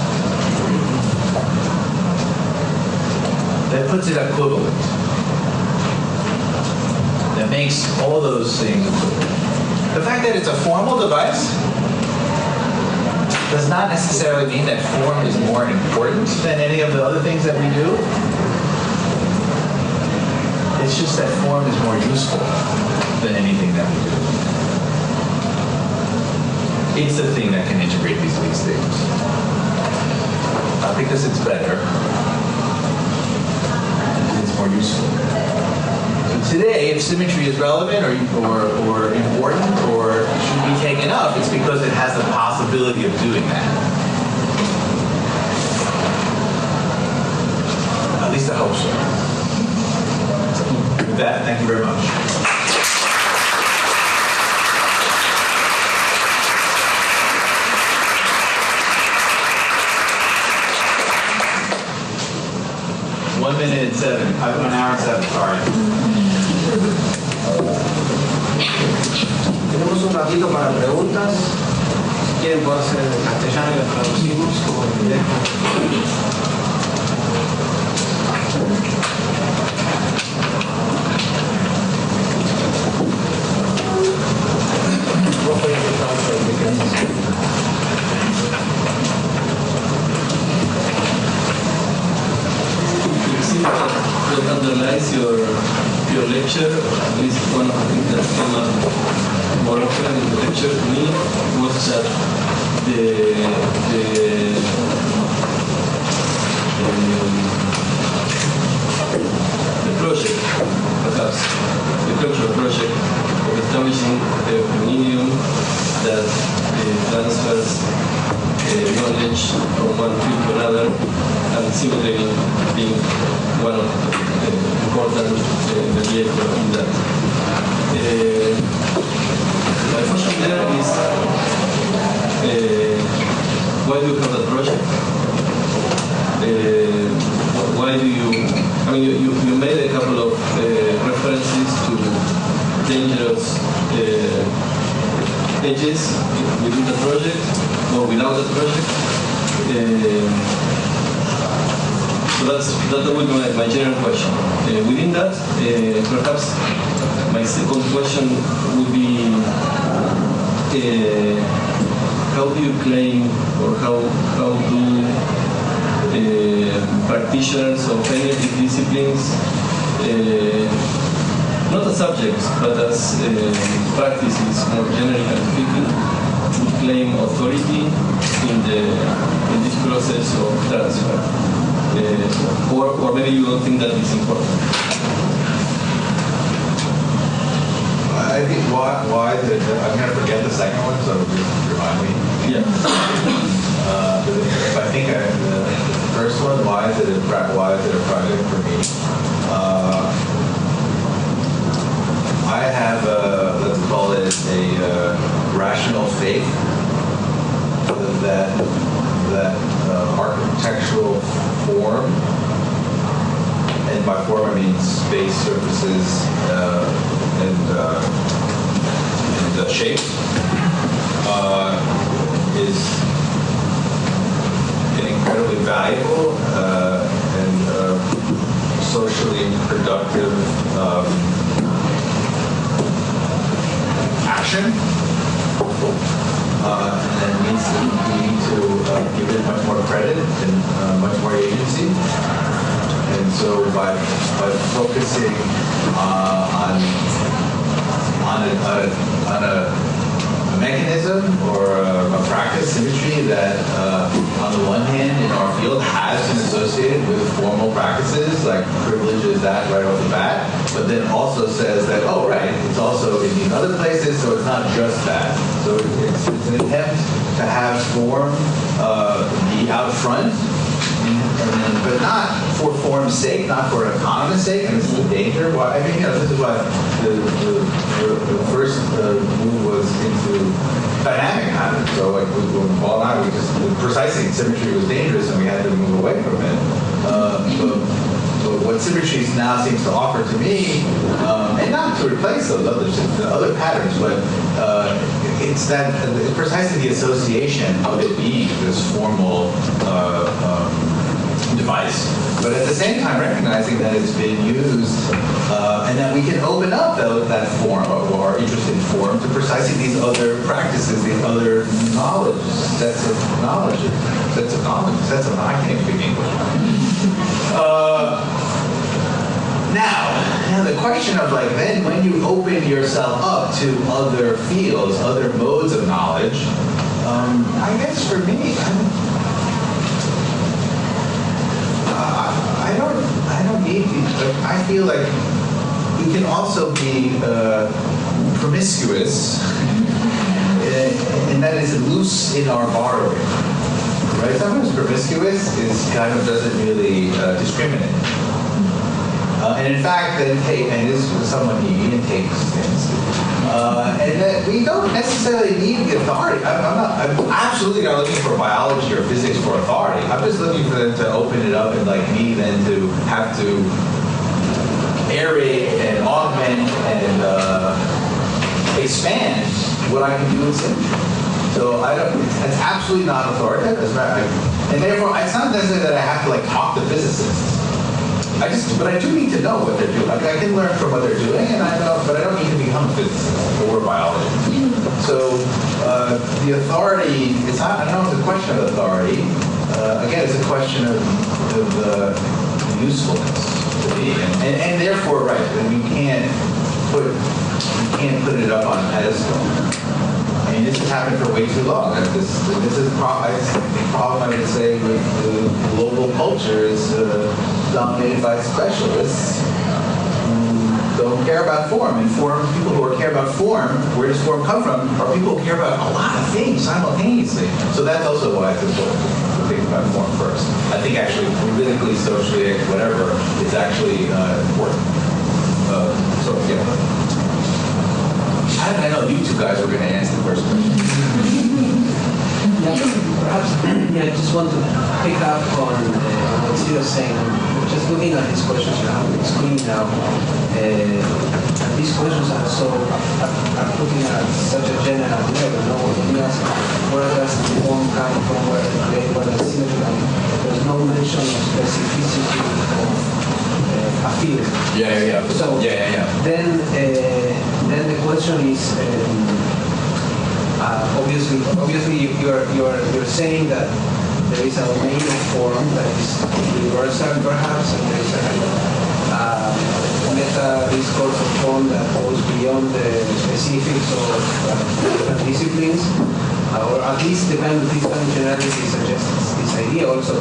Speaker 4: That puts it equivalent. That makes all those things equivalent. The fact that it's a formal device does not necessarily mean that form is more important than any of the other things that we do. It's just that form is more useful than anything that we do. It's the thing that can integrate these things. Not because it's better, it's more useful. Today, if symmetry is relevant or important or should be taken up, it's because it has the possibility of doing that. At least I hope so. With that, thank you very much. One minute and 7. 1 hour and 7, sorry.
Speaker 3: Tenemos un ratito para preguntas. Si quieren puedo hacer en castellano y las traducimos como en inglés.
Speaker 5: What underlies your lecture, at least one of the things that came up more often in the lecture to me was that the project, perhaps the cultural project of establishing a medium that transfers knowledge from one field to another, and symmetry being one of important mediator in that. My question there is, why do you have that project? Why do you, I mean, you made a couple of references to dangerous edges within the project or without the project. So that would be my general question. Within that, perhaps my second question would be, how do you claim, or how do practitioners of any of these disciplines, not as subjects, but as practices, more generally speaking, would claim authority in this process of transfer? Or maybe you don't think that is important?
Speaker 4: I think why I'm going to forget the second one, so just remind me.
Speaker 5: Yeah.
Speaker 4: I think the first one, why is it a project for me? I have let's call it a rational faith that architectural form, and by form I mean space, surfaces, and shape, is incredibly valuable and socially productive action, and we need to give it much more credit and much more agency. And so by focusing on a mechanism or a practice, symmetry, that on the one hand in our field has been associated with formal practices, like privileges that right off the bat, but then also says that, oh right, it's also in these other places, so it's not just that. So it's an attempt to have form be out front, but not for form's sake, not for economist's sake, and this is the danger. Why? I mean, this is why the first move was into dynamic patterns. So like when Paul and I, precisely symmetry was dangerous and we had to move away from it. But what symmetry now seems to offer to me, and not to replace those other patterns, but it's that precisely the association of it being this formal device, but at the same time recognizing that it's been used and that we can open up that form or our interest in form to precisely these other practices, these other knowledge, sets of knowledge, I can't even speak English. Now the question of like, then when you open yourself up to other fields, other modes of knowledge, I guess for me, I don't need to, I feel like we can also be promiscuous, and that is loose in our borrowing, right? Sometimes promiscuous kind of doesn't really discriminate. And in fact, then and this is someone Ian takes things, and that we don't necessarily need the authority. I'm absolutely not looking for biology or physics for authority. I'm just looking for them to open it up and like me then to have to aerate and augment and expand what I can do in symmetry. So it's absolutely not authoritative. And therefore, it's not necessarily that I have to like talk to physicists. But I do need to know what they're doing. I can learn from what they're doing, but I don't need to become a physicist or a biologist. So the authority, I don't know if it's a question of authority. Again, it's a question of usefulness to me, and therefore, right, and we can't put it up on a pedestal. I mean, this has happened for way too long. This is the problem I would say with the global culture is dominated by specialists who don't care about form. And people who care about form, where does form come from, are people who care about a lot of things simultaneously. So that's also why it's important to think about form first. I think actually politically, socially, whatever, it's actually important. So yeah. I know you two guys were going to answer the first question.
Speaker 3: Yeah, perhaps I just want to pick up on what Sid was saying. Just looking at these questions you have on the screen now, and these questions are looking at such a general level. No, when you ask where does the form come from, where does symmetry come from, there's no mention of specificity of a field.
Speaker 4: Yeah.
Speaker 3: So then the question is. Obviously, you're saying that there is a domain of form that is universal, perhaps, and there is a kind of meta discourse of form that goes beyond the specifics of different disciplines, or at least the kind of this kind of generality suggests this idea. Also,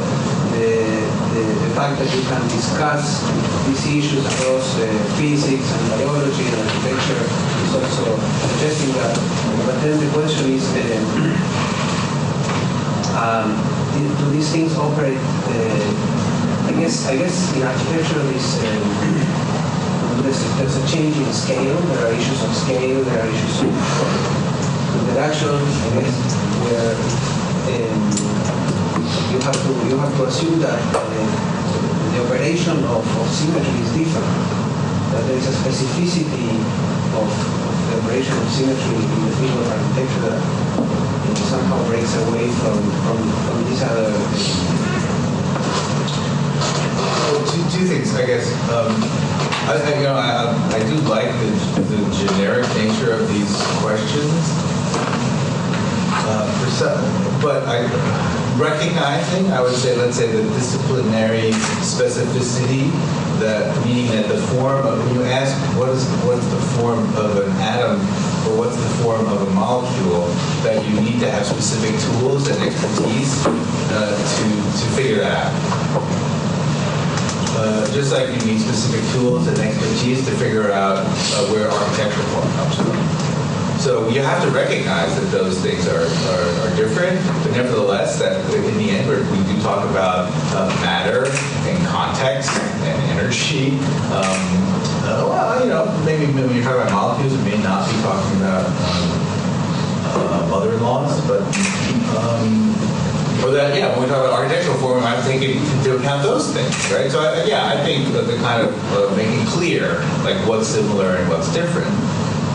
Speaker 3: the fact that you can discuss these issues across physics and biology and architecture is also suggesting that. But then the question is, do these things operate? I guess in architecture, there's a change in scale. There are issues of scale. There are issues of interaction. I guess where you have to assume that the operation of symmetry is different. That there is a specificity of the operation of symmetry in the field of architecture that somehow breaks away from these other.
Speaker 4: Well, two things, I guess. I do like the generic nature of these questions, but recognizing, I would say, let's say, the disciplinary specificity, meaning that the form of, when you ask what is the form of an atom or what's the form of a molecule, that you need to have specific tools and expertise to figure that out. Just like you need specific tools and expertise to figure out where architectural form comes from. So you have to recognize that those things are different, but nevertheless, that in the end, we do talk about matter and context and energy. Maybe when you're talking about molecules, it may not be talking about mother-in-laws, but when we talk about architectural form, I'm taking into account those things, right? So I think that the kind of making clear like what's similar and what's different.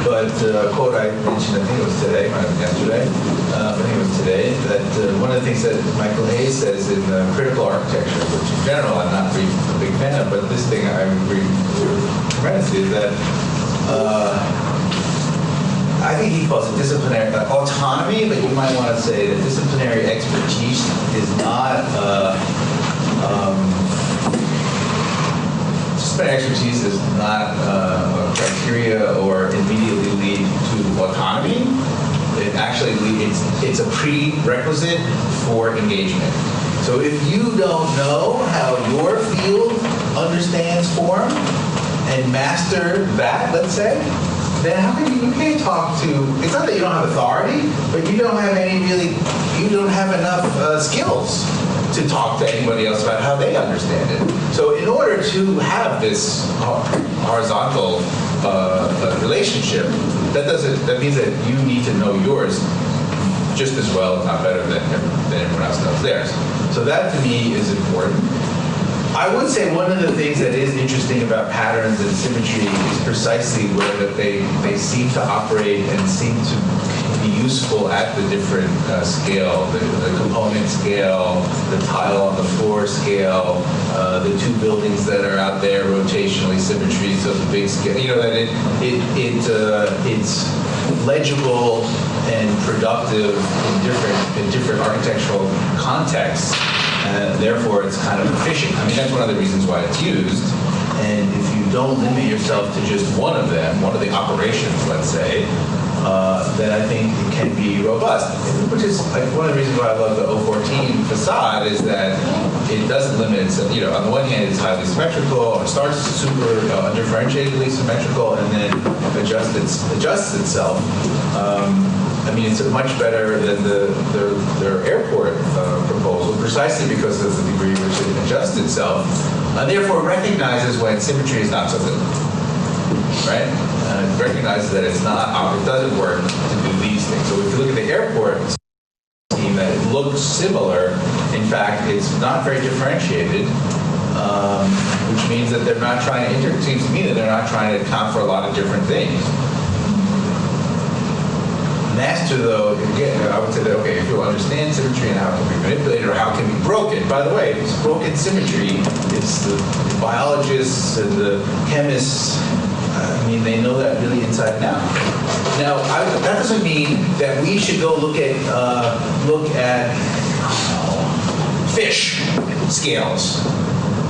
Speaker 4: But a quote I mentioned, I think it was today, or yesterday, I think it was today, that one of the things that Michael Hayes says in critical architecture, which in general I'm not a big fan of, but this thing I agree tremendously, is that I think he calls it disciplinary autonomy, but you might want to say that disciplinary expertise is not expertise is not a criteria or immediately lead to autonomy. It actually it's a prerequisite for engagement. So if you don't know how your field understands form and master that, let's say, then how can you can't talk to, it's not that you don't have authority, but you don't have enough skills to talk to anybody else about how they understand it. So in order to have this horizontal relationship, that means that you need to know yours just as well, if not better than everyone else knows theirs. So that to me is important. I would say one of the things that is interesting about patterns and symmetry is precisely where that they seem to operate and seem to be useful at the different scale, the component scale, the tile on the floor scale, the two buildings that are out there, rotationally symmetry, so the big scale, that it's legible and productive in different architectural contexts. Therefore, it's kind of efficient. I mean, that's one of the reasons why it's used. And if you don't limit yourself to just one of them, one of the operations, let's say, then I think it can be robust. Which is like one of the reasons why I love the 014 facade is that it doesn't limit itself. You know, on the one hand, it's highly symmetrical, it starts super undifferentiatedly symmetrical, and then adjusts itself. I mean, it's much better than their airport proposal, precisely because of the degree in which it adjusts itself, and therefore recognizes when symmetry is not so good, right? It recognizes that it's not, it doesn't work to do these things. So if you look at the airport scheme, that it looks similar. In fact, it's not very differentiated, which means that they're not trying to, it seems to me that they're not trying to account for a lot of different things. Master, though, again, I would say that, okay, if you understand symmetry and how it can be manipulated or how it can be broken, by the way, it's broken symmetry, it's the biologists and the chemists, I mean, they know that really inside and out. Now, that doesn't mean that we should go look at fish scales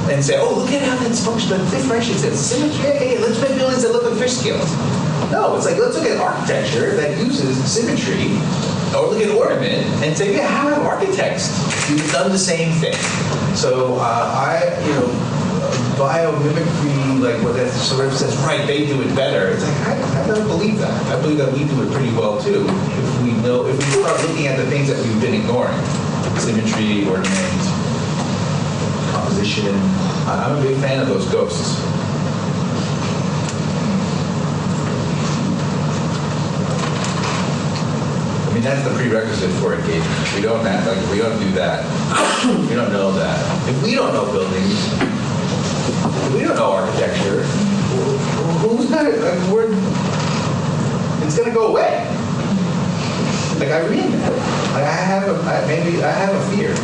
Speaker 4: and say, oh, look at how that's functional, differentiates it. Symmetry, hey, let's make buildings that look like fish scales. No, it's like, let's look at architecture that uses symmetry, or look at ornament and say, yeah, how have architects done the same thing? So biomimicry, like what that sort of says, right, they do it better. It's like, I don't believe that. I believe that we do it pretty well too, if we start looking at the things that we've been ignoring. Symmetry, ornament, composition. I'm a big fan of those ghosts. I mean, that's the prerequisite for engagement. We don't do that. We don't know that. If we don't know buildings, if we don't know architecture, who's gonna? It's gonna go away. Like I read that. Like I have a fear.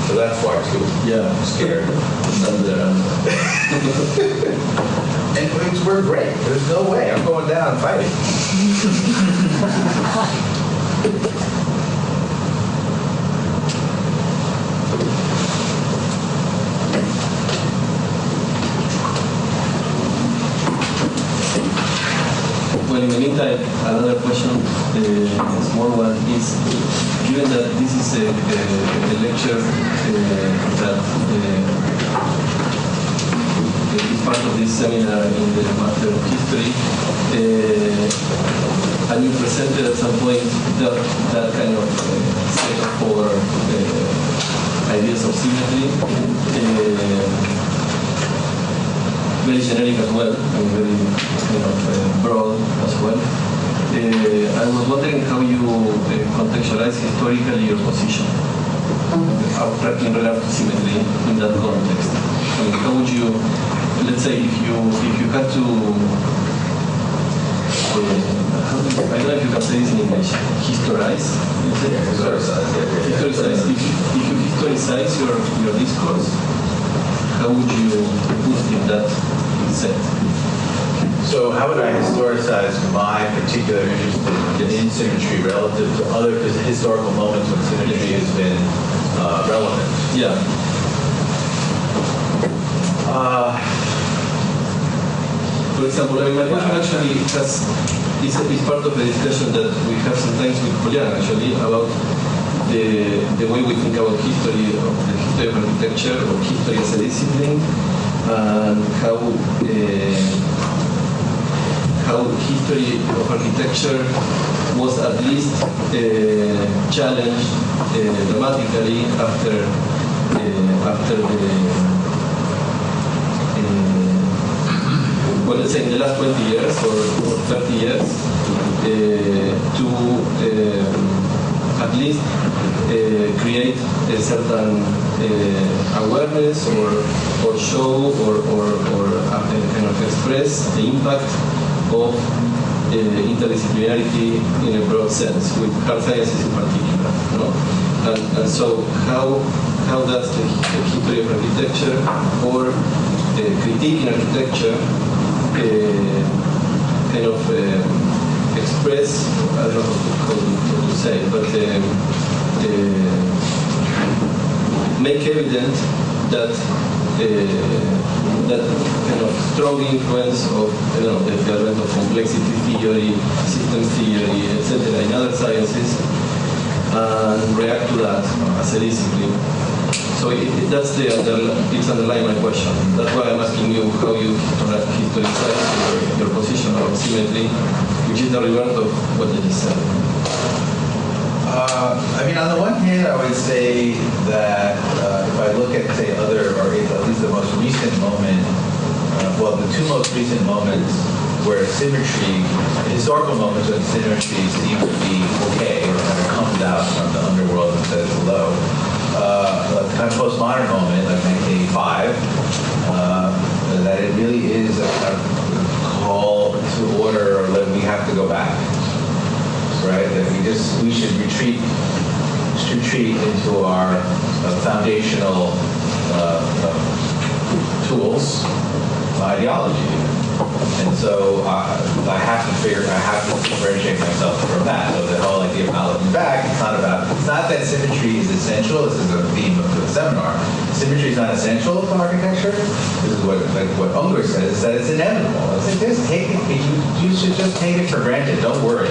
Speaker 4: So that's why too. Yeah, I'm scared. And we're great. There's no way. I'm going down and fighting.
Speaker 5: Well, in the meantime, another question, a small one, is given that this is a lecture that is part of this seminar in the Master of History, and you presented at some point that kind of set of four ideas of symmetry, very generic as well, and very kind of broad as well. I was wondering how you contextualize historically your position in regard to symmetry in that context. I mean, how would you, let's say, if you had to, I don't know if you can say this in English, historicize. Historicize. If you historicize your discourse, how would you put it in that set?
Speaker 4: So how would I historicize my particular interest in symmetry relative to other historical moments when symmetry has been relevant?
Speaker 5: Yeah. For example, I mean, my question actually is part of the discussion that we have sometimes with Julian actually about the way we think about history of architecture or history as a discipline, and how history of architecture was at least challenged dramatically after well, let's say in the last 20 years or 30 years to at least create a certain awareness or show or kind of express the impact of interdisciplinarity in a broad sense, with hard sciences in particular. No? And so how does the history of architecture or critique in architecture kind of express, I don't know how to say, but make evident that that kind of strong influence of the development of complexity theory, system theory, etc. in other sciences, and react to that as a discipline. So it's underlying my question. That's why I'm asking you how you historicize your position about symmetry, which is the reverse of what you just said.
Speaker 4: I mean, on the one hand, I would say that if I look at, say, other, or at least the most recent moment, well, the two most recent moments where symmetry, historical moments when symmetry seems to be okay, or kind of comes out from the underworld and says hello, the kind of postmodern moment, like 1985, that it really is a kind of call to order, or that we have to go back. Right, that we should retreat into our foundational tools, ideology, and so I have to differentiate myself from that. So the whole idea of not looking back, it's not that symmetry is essential. This is a theme of the seminar. Symmetry is not essential to architecture. This is what Unger says, is that it's inevitable. It's like, just take it. You should just take it for granted. Don't worry.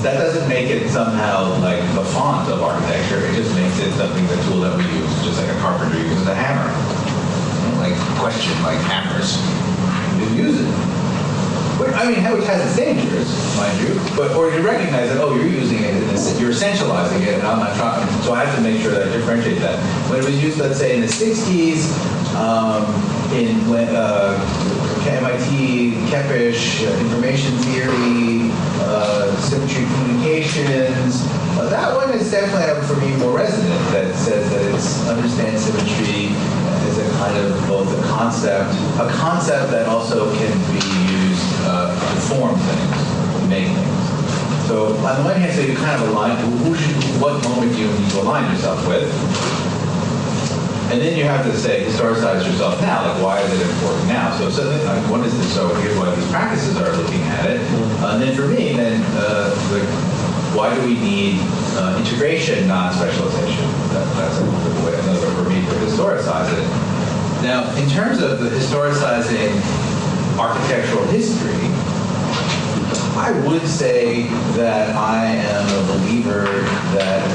Speaker 4: That doesn't make it somehow like the font of architecture. It just makes it something, the tool that we use, just like a carpenter uses a hammer. Like question, like hammers. You use it. I mean, which has its dangers, mind you. Or you recognize that, oh, you're using it, you're essentializing it, and I'm not trying. So I have to make sure that I differentiate that. When it was used, let's say, in the 60s, MIT, Kepish, information theory, symmetry communications. That one is definitely, for me, more resonant, that says that it understands symmetry as a kind of both a concept that also can be used to form things, to make things. So on the one hand, so you kind of align, what moment do you need to align yourself with? And then you have to say, historicize yourself now. Like, why is it important now? So what is this? So here's why these practices are looking at it. And then for me, why do we need integration, non-specialization? That's another way for me to historicize it. Now, in terms of the historicizing architectural history, I would say that I am a believer that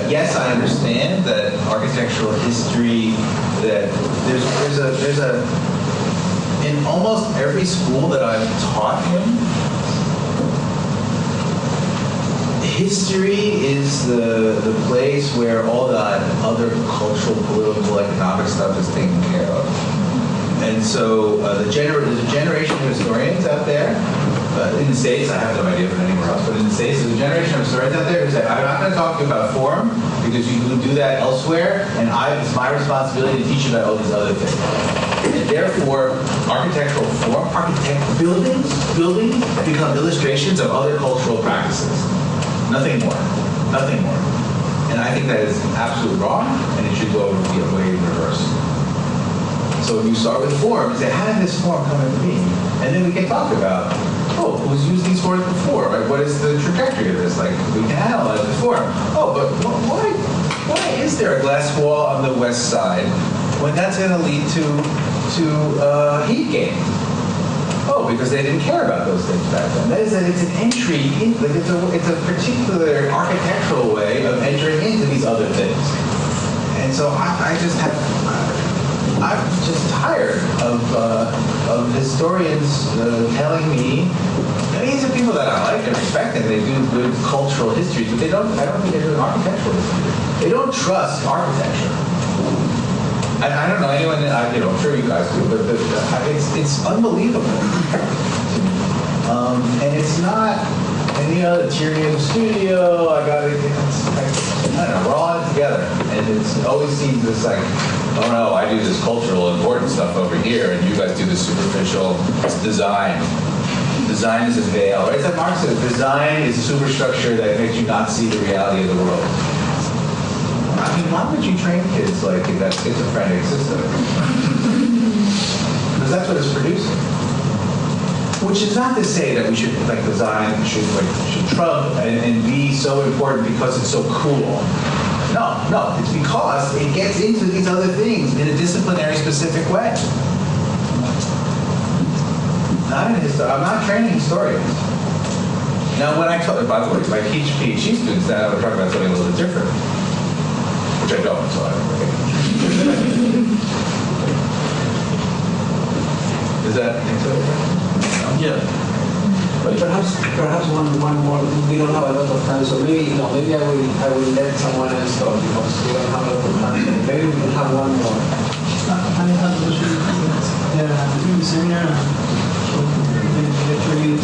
Speaker 4: yes, I understand that architectural history, that there's a in almost every school that I've taught in, history is the place where all that other cultural, political, economic stuff is taken care of. And so there's a generation of historians out there. In the States, I have no idea if anywhere else, but in the States, there's a generation of historians out there who say, I'm not going to talk to you about form, because you can do that elsewhere, and it's my responsibility to teach you about all these other things. And therefore, architectural form, buildings become illustrations of other cultural practices. Nothing more. Nothing more. And I think that is absolutely wrong, and it should go the way in reverse. So when you start with form, you say, how did this form come into being? And then we can talk about, who's used these forms before, right? What is the trajectory of this? Like, we can analyze the form. Oh, but why is there a glass wall on the west side when that's going to lead to heat gain? Oh, because they didn't care about those things back then. That is that it's an entry, it's a particular architectural way of entering into these other things. And so I'm just tired of historians telling me, these are people that I like and respect, and they do good cultural history, but I don't think they're doing architectural history. They don't trust architecture. I don't know anyone, I'm sure you guys do, but it's unbelievable. And it's not, the Tyrian studio, I don't know, we're all in it together. And it always seems this like, oh no, I do this cultural important stuff over here, and you guys do this superficial design. Design is a veil, right? It's like Marx says, design is a superstructure that makes you not see the reality of the world. I mean, why would you train kids like in that schizophrenic system? Because that's what it's producing. Which is not to say that we should, design should trump and be so important because it's so cool. No, it's because it gets into these other things in a disciplinary specific way. I'm not training historians. Now, when I talk, by the way, if I teach PhD students, then I would talk about something a little bit different, which I don't, so I don't know. Does that answer it?
Speaker 5: Yeah.
Speaker 3: But perhaps one more. We don't have a lot of time, so maybe maybe I will let someone else talk because we don't have a lot of time. So maybe we can have one more.
Speaker 6: I have a question. In the seminar, the lecture you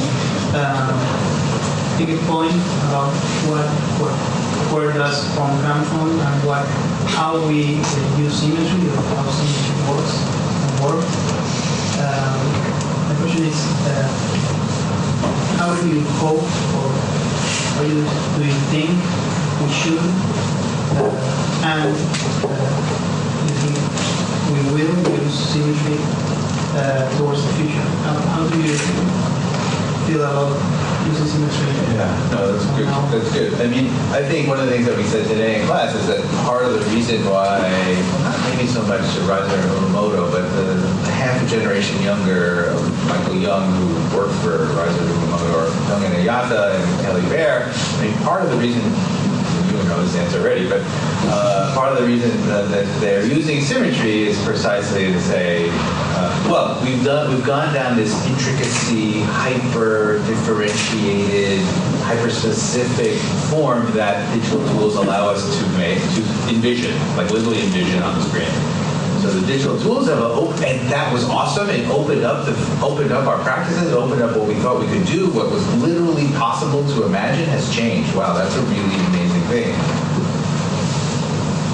Speaker 6: take a point about where does form come from and how we use symmetry or how symmetry works and work. The question is. How do you hope, or do you think we should, and you think we will use symmetry towards the future? How do you feel about using symmetry?
Speaker 4: Yeah, no, that's good. That's good. I mean, I think one of the things that we said today in class is that part of the reason why, not maybe so much Reiser and Uemoto, but the half a generation younger, Michael Young, who worked for Reiser and Uemoto, or Young and Ayata and Kelly Baer, I mean, part of the reason, you know this answer already, but part of the reason that they're using symmetry is precisely to say, well, we've gone down this intricacy, hyper-differentiated, hyper-specific form that digital tools allow us to envision, like literally envision on the screen. So the digital tools have and that was awesome. It opened up our practices. It opened up what we thought we could do. What was literally possible to imagine has changed. Wow, that's a really amazing thing.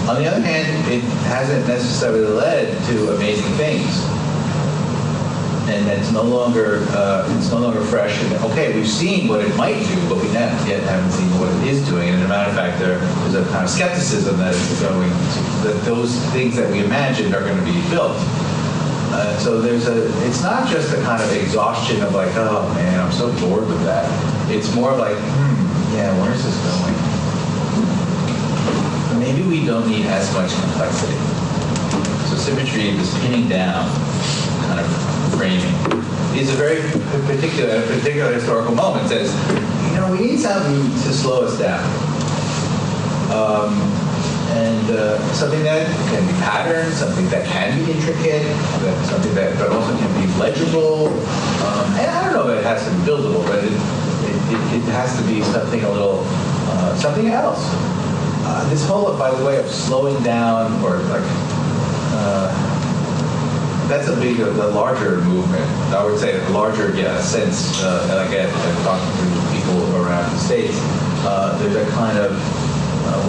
Speaker 4: On the other hand, it hasn't necessarily led to amazing things. And it's no longer fresh. And okay, we've seen what it might do, but we haven't seen what it is doing. And as a matter of fact, there's a kind of skepticism that that those things that we imagined are going to be built. So it's not just a kind of exhaustion of like, oh man, I'm so bored with that. It's more like, yeah, where is this going? Maybe we don't need as much complexity. So symmetry, this pinning down kind of framing, is a very particular historical moment. Says, we need something to slow us down, and something that can be patterned, something that can be intricate, something that but also can be legible. And I don't know if it has to be buildable, but it has to be something a little something else. This whole, by the way, of slowing down or like. That's a larger movement. I would say a larger, sense. And again, talking to people around the States, there's a kind of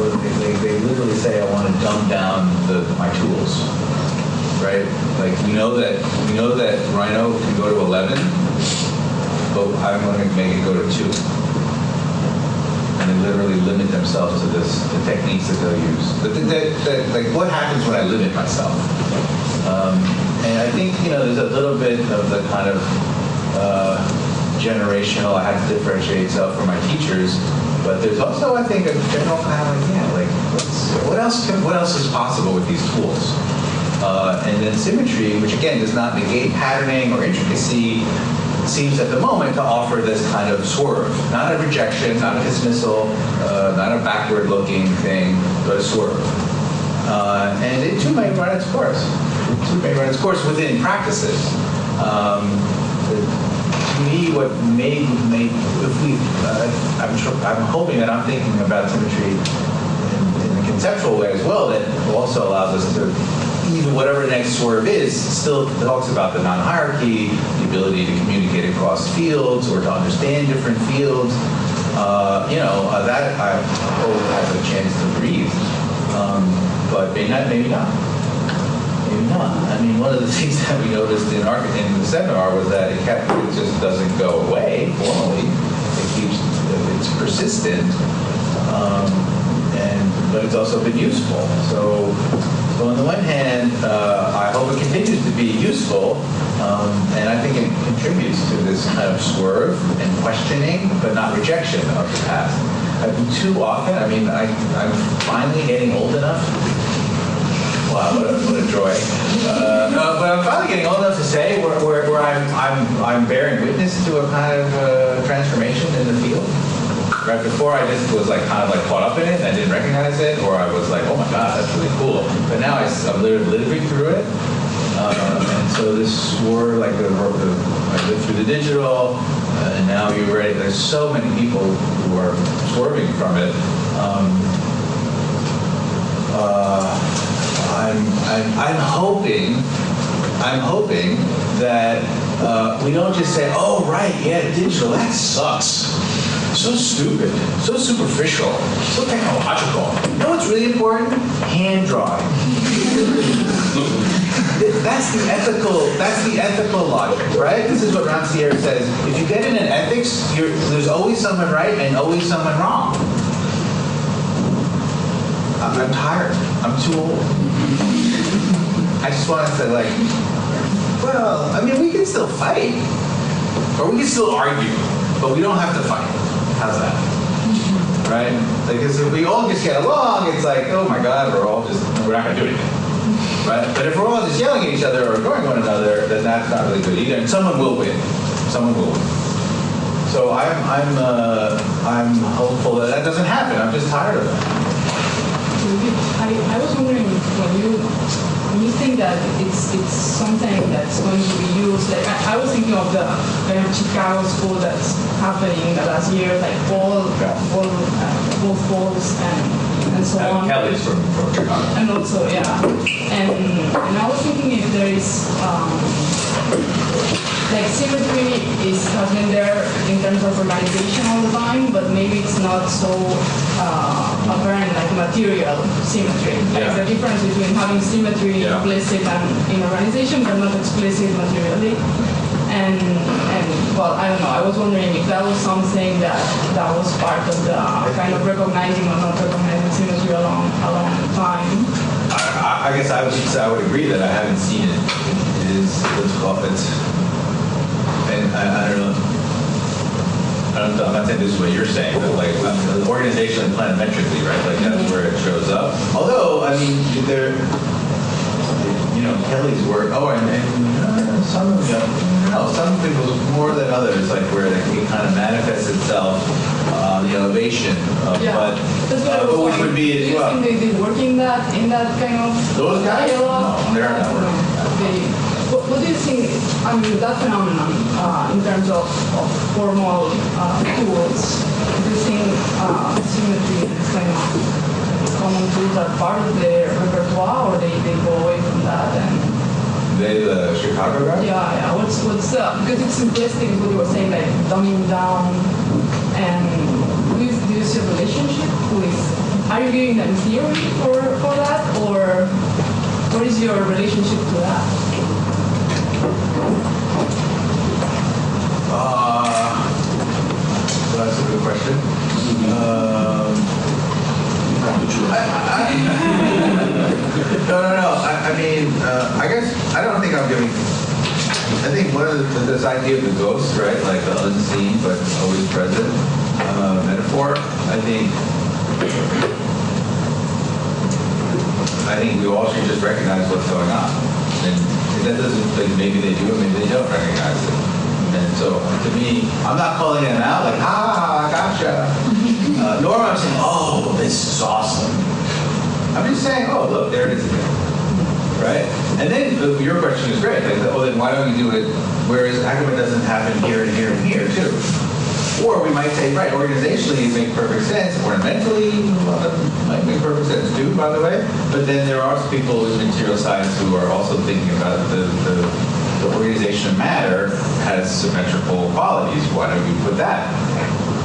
Speaker 4: where they literally say, "I want to dumb down my tools." Right? Like we know that Rhino can go to 11, but I'm going to make it go to 2. And they literally limit themselves to the techniques that they'll use. Like what happens when I limit myself? And I think, there's a little bit of the kind of generational, I have to differentiate self from my teachers, but there's also, I think, a general kind of what else is possible with these tools? And then symmetry, which again does not negate patterning or intricacy, seems at the moment to offer this kind of swerve. Not a rejection, not a dismissal, not a backward-looking thing, but a swerve. And it too may run its course. Within practices. To me, what I'm hoping that I'm thinking about symmetry in a conceptual way as well, that also allows us to, even whatever the next swerve is, still talks about the non-hierarchy, the ability to communicate across fields or to understand different fields. That I hope has a chance to breathe. But maybe not. Maybe not. I mean, one of the things that we noticed in the seminar was that it just doesn't go away formally. It's persistent, but it's also been useful. So on the one hand, I hope it continues to be useful, and I think it contributes to this kind of swerve and questioning, but not rejection of the past. Too often, I'm finally getting old enough. Wow, what a joy. No, but I'm finally getting old enough to say where I'm bearing witness to a kind of transformation in the field. Right before, I just was like kind of like caught up in it and I didn't recognize it, or I was like, oh my god, that's really cool. But now I'm living through it, and so this swore like I lived through the digital, and now you're ready. There's so many people who are swerving from it. I'm hoping that we don't just say, oh right, yeah, digital, that sucks. So stupid, so superficial, so technological. You know what's really important? Hand drawing. That's the ethical logic, right? This is what Rancière says. If you get in an ethics, there's always someone right and always someone wrong. I'm tired. I'm too old. I just want to say, like, well, I mean, we can still fight, or we can still argue, but we don't have to fight. How's that? Right? Because if we all just get along, it's like, oh my God, we're not going to do anything. Right? But if we're all just yelling at each other or ignoring one another, then that's not really good either. And someone will win. Someone will win. So I'm hopeful that doesn't happen. I'm just tired of it.
Speaker 2: I was wondering when you think that it's something that's going to be used, like I was thinking of the kind of Chicago school that's happening in the last year, like both balls and so on.
Speaker 4: Kelly's from Chicago.
Speaker 2: And also, yeah. And I was thinking if there is like symmetry has been there in terms of organization all the time, but maybe it's not so apparent like material symmetry. Like the difference between having symmetry implicit and in organization, but not explicit materially. And well, I don't know. I was wondering if that was something that was part of the kind of recognizing or not recognizing symmetry along time.
Speaker 4: I guess I would agree that I haven't seen it. It is and I don't know. I'm not saying this is what you're saying, but like organizationally and planimetrically, right? Like that's where it shows up. Although, I mean, Kelly's work. Oh, and some people more than others, like where it kind of manifests itself on the elevation. Which would be as well.
Speaker 2: Do you think they work in that kind of
Speaker 4: those guys?
Speaker 2: dialogue?
Speaker 4: No, they're not working.
Speaker 2: What do you think, I mean, that phenomenon in terms of formal tools, do you think symmetry and kind of common tools are part of their repertoire, or they go away from that? And
Speaker 4: the Chicago guys?
Speaker 2: Yeah. What's because it's simplistic, what you were saying, like dumbing down, and do you see a relationship with, are you giving them theory for that, or what is your relationship to that?
Speaker 4: So that's a good question. No. I mean, I guess I don't think I'm giving. I think one of this idea of the ghost, right, like the unseen but always present metaphor. I think we all should just recognize what's going on, and that doesn't like maybe they do, or maybe they don't recognize it. And so, to me, I'm not calling them out like, gotcha. Nor am I saying, oh, this is awesome. I'm just saying, oh, look, there it is again. Right? And then your question is great. Like, well, then why don't you do it, whereas it doesn't happen here and here and here, too? Or we might say, right, organizationally, it makes perfect sense. Ornamentally, well, that might make perfect sense, too, by the way. But then there are people in material science who are also thinking about the organization of matter has symmetrical qualities. Why don't you put that?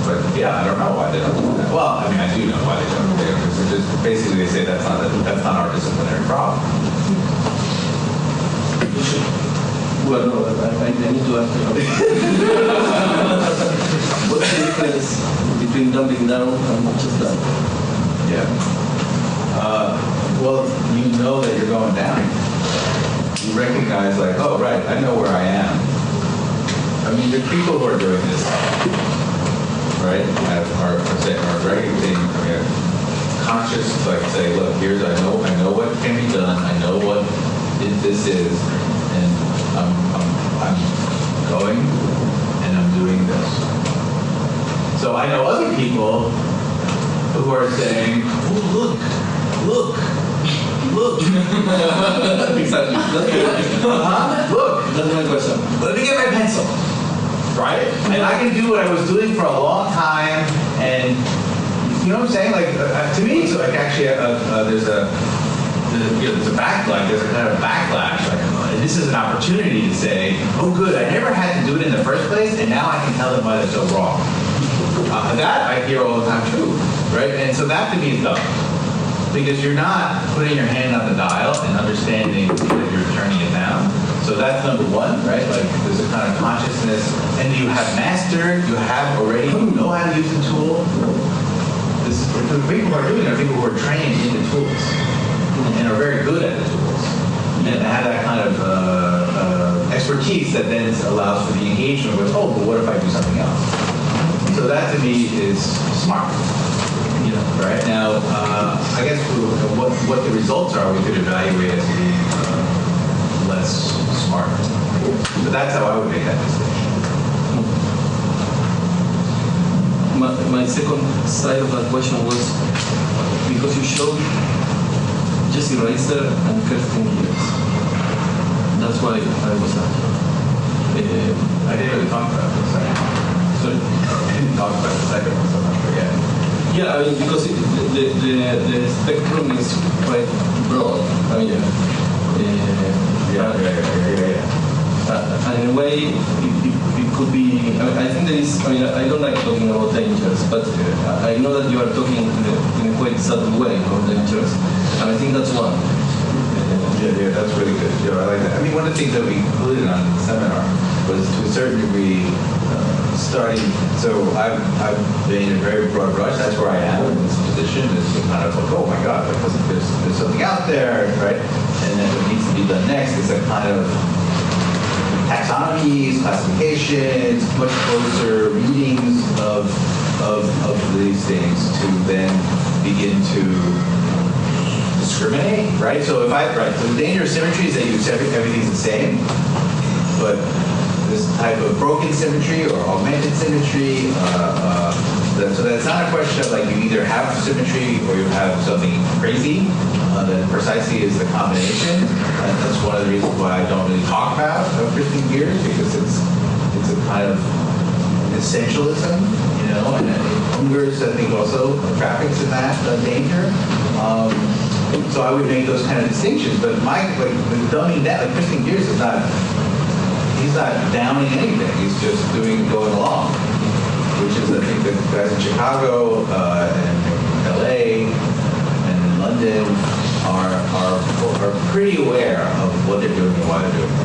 Speaker 4: But yeah, I don't know why they don't do that. Well, I mean, I do know why they don't. Because basically they say that's not our disciplinary problem.
Speaker 5: Well, no, I need to ask you. What's the difference between dumping down and just that?
Speaker 4: Yeah. Well, you know that you're going down. You recognize, like, oh, right, I know where I am. I mean, the people who are doing this, right, are recognizing, conscious, like, say, look, I know what can be done, I know this is, and I'm going and I'm doing this. So I know other people who are saying, oh, look.
Speaker 5: Exactly.
Speaker 4: Look.
Speaker 5: That's my question.
Speaker 4: Let me get my pencil, right? And I can do what I was doing for a long time, and you know what I'm saying? Like to me, it's like actually there's a backlash. There's a kind of backlash. Like this is an opportunity to say, oh, good, I never had to do it in the first place, and now I can tell them why they're so wrong. That I hear all the time too, right? And so that to me is dumb. Because you're not putting your hand on the dial and understanding that you're turning it down. So that's number one, right? Like there's a kind of consciousness, and you have mastered, you know how to use the tool. The people who are doing it are people who are trained in the tools and are very good at the tools and have that kind of expertise that then allows for the engagement with, oh, but what if I do something else? So that to me is smart. Right now, I guess what the results are, we could evaluate as being less smart. But that's how I would make that distinction.
Speaker 5: My second side of that question was because you showed Jesse Racer and Kirsten Gears. That's why I was asking.
Speaker 4: I didn't really talk about the second one. Sorry? I didn't talk about the second one, so I'm not sure yet.
Speaker 5: Yeah, I mean, because the spectrum is quite broad. I mean, and in a way, it could be. I think there is. I mean, I don't like talking about dangers, but I know that you are talking in a quite subtle way about dangers, and I think that's one.
Speaker 4: Yeah, that's really good. Yeah, I like that. I mean, one of the things that we included on the seminar was to a certain degree. Starting, so I've been in a very broad brush. That's where I am in this position. Is kind of like, oh my God, like there's something out there, right? And then what needs to be done next is a kind of taxonomies, classifications, much closer readings of these things to then begin to discriminate, right? So so the danger of symmetry is that you say everything's the same, but this type of broken symmetry or augmented symmetry. So that's not a question of like you either have symmetry or you have something crazy. That precisely is the combination. And that's one of the reasons why I don't really talk about Christian gears, because it's a kind of essentialism, and Unger's I think also traffics in that danger. So I would make those kind of distinctions. But dumbing that, like Christian gears is not. He's not downing anything. He's just going along, which is, I think, the guys in Chicago and LA and in London are pretty aware of what they're doing and why they're doing it.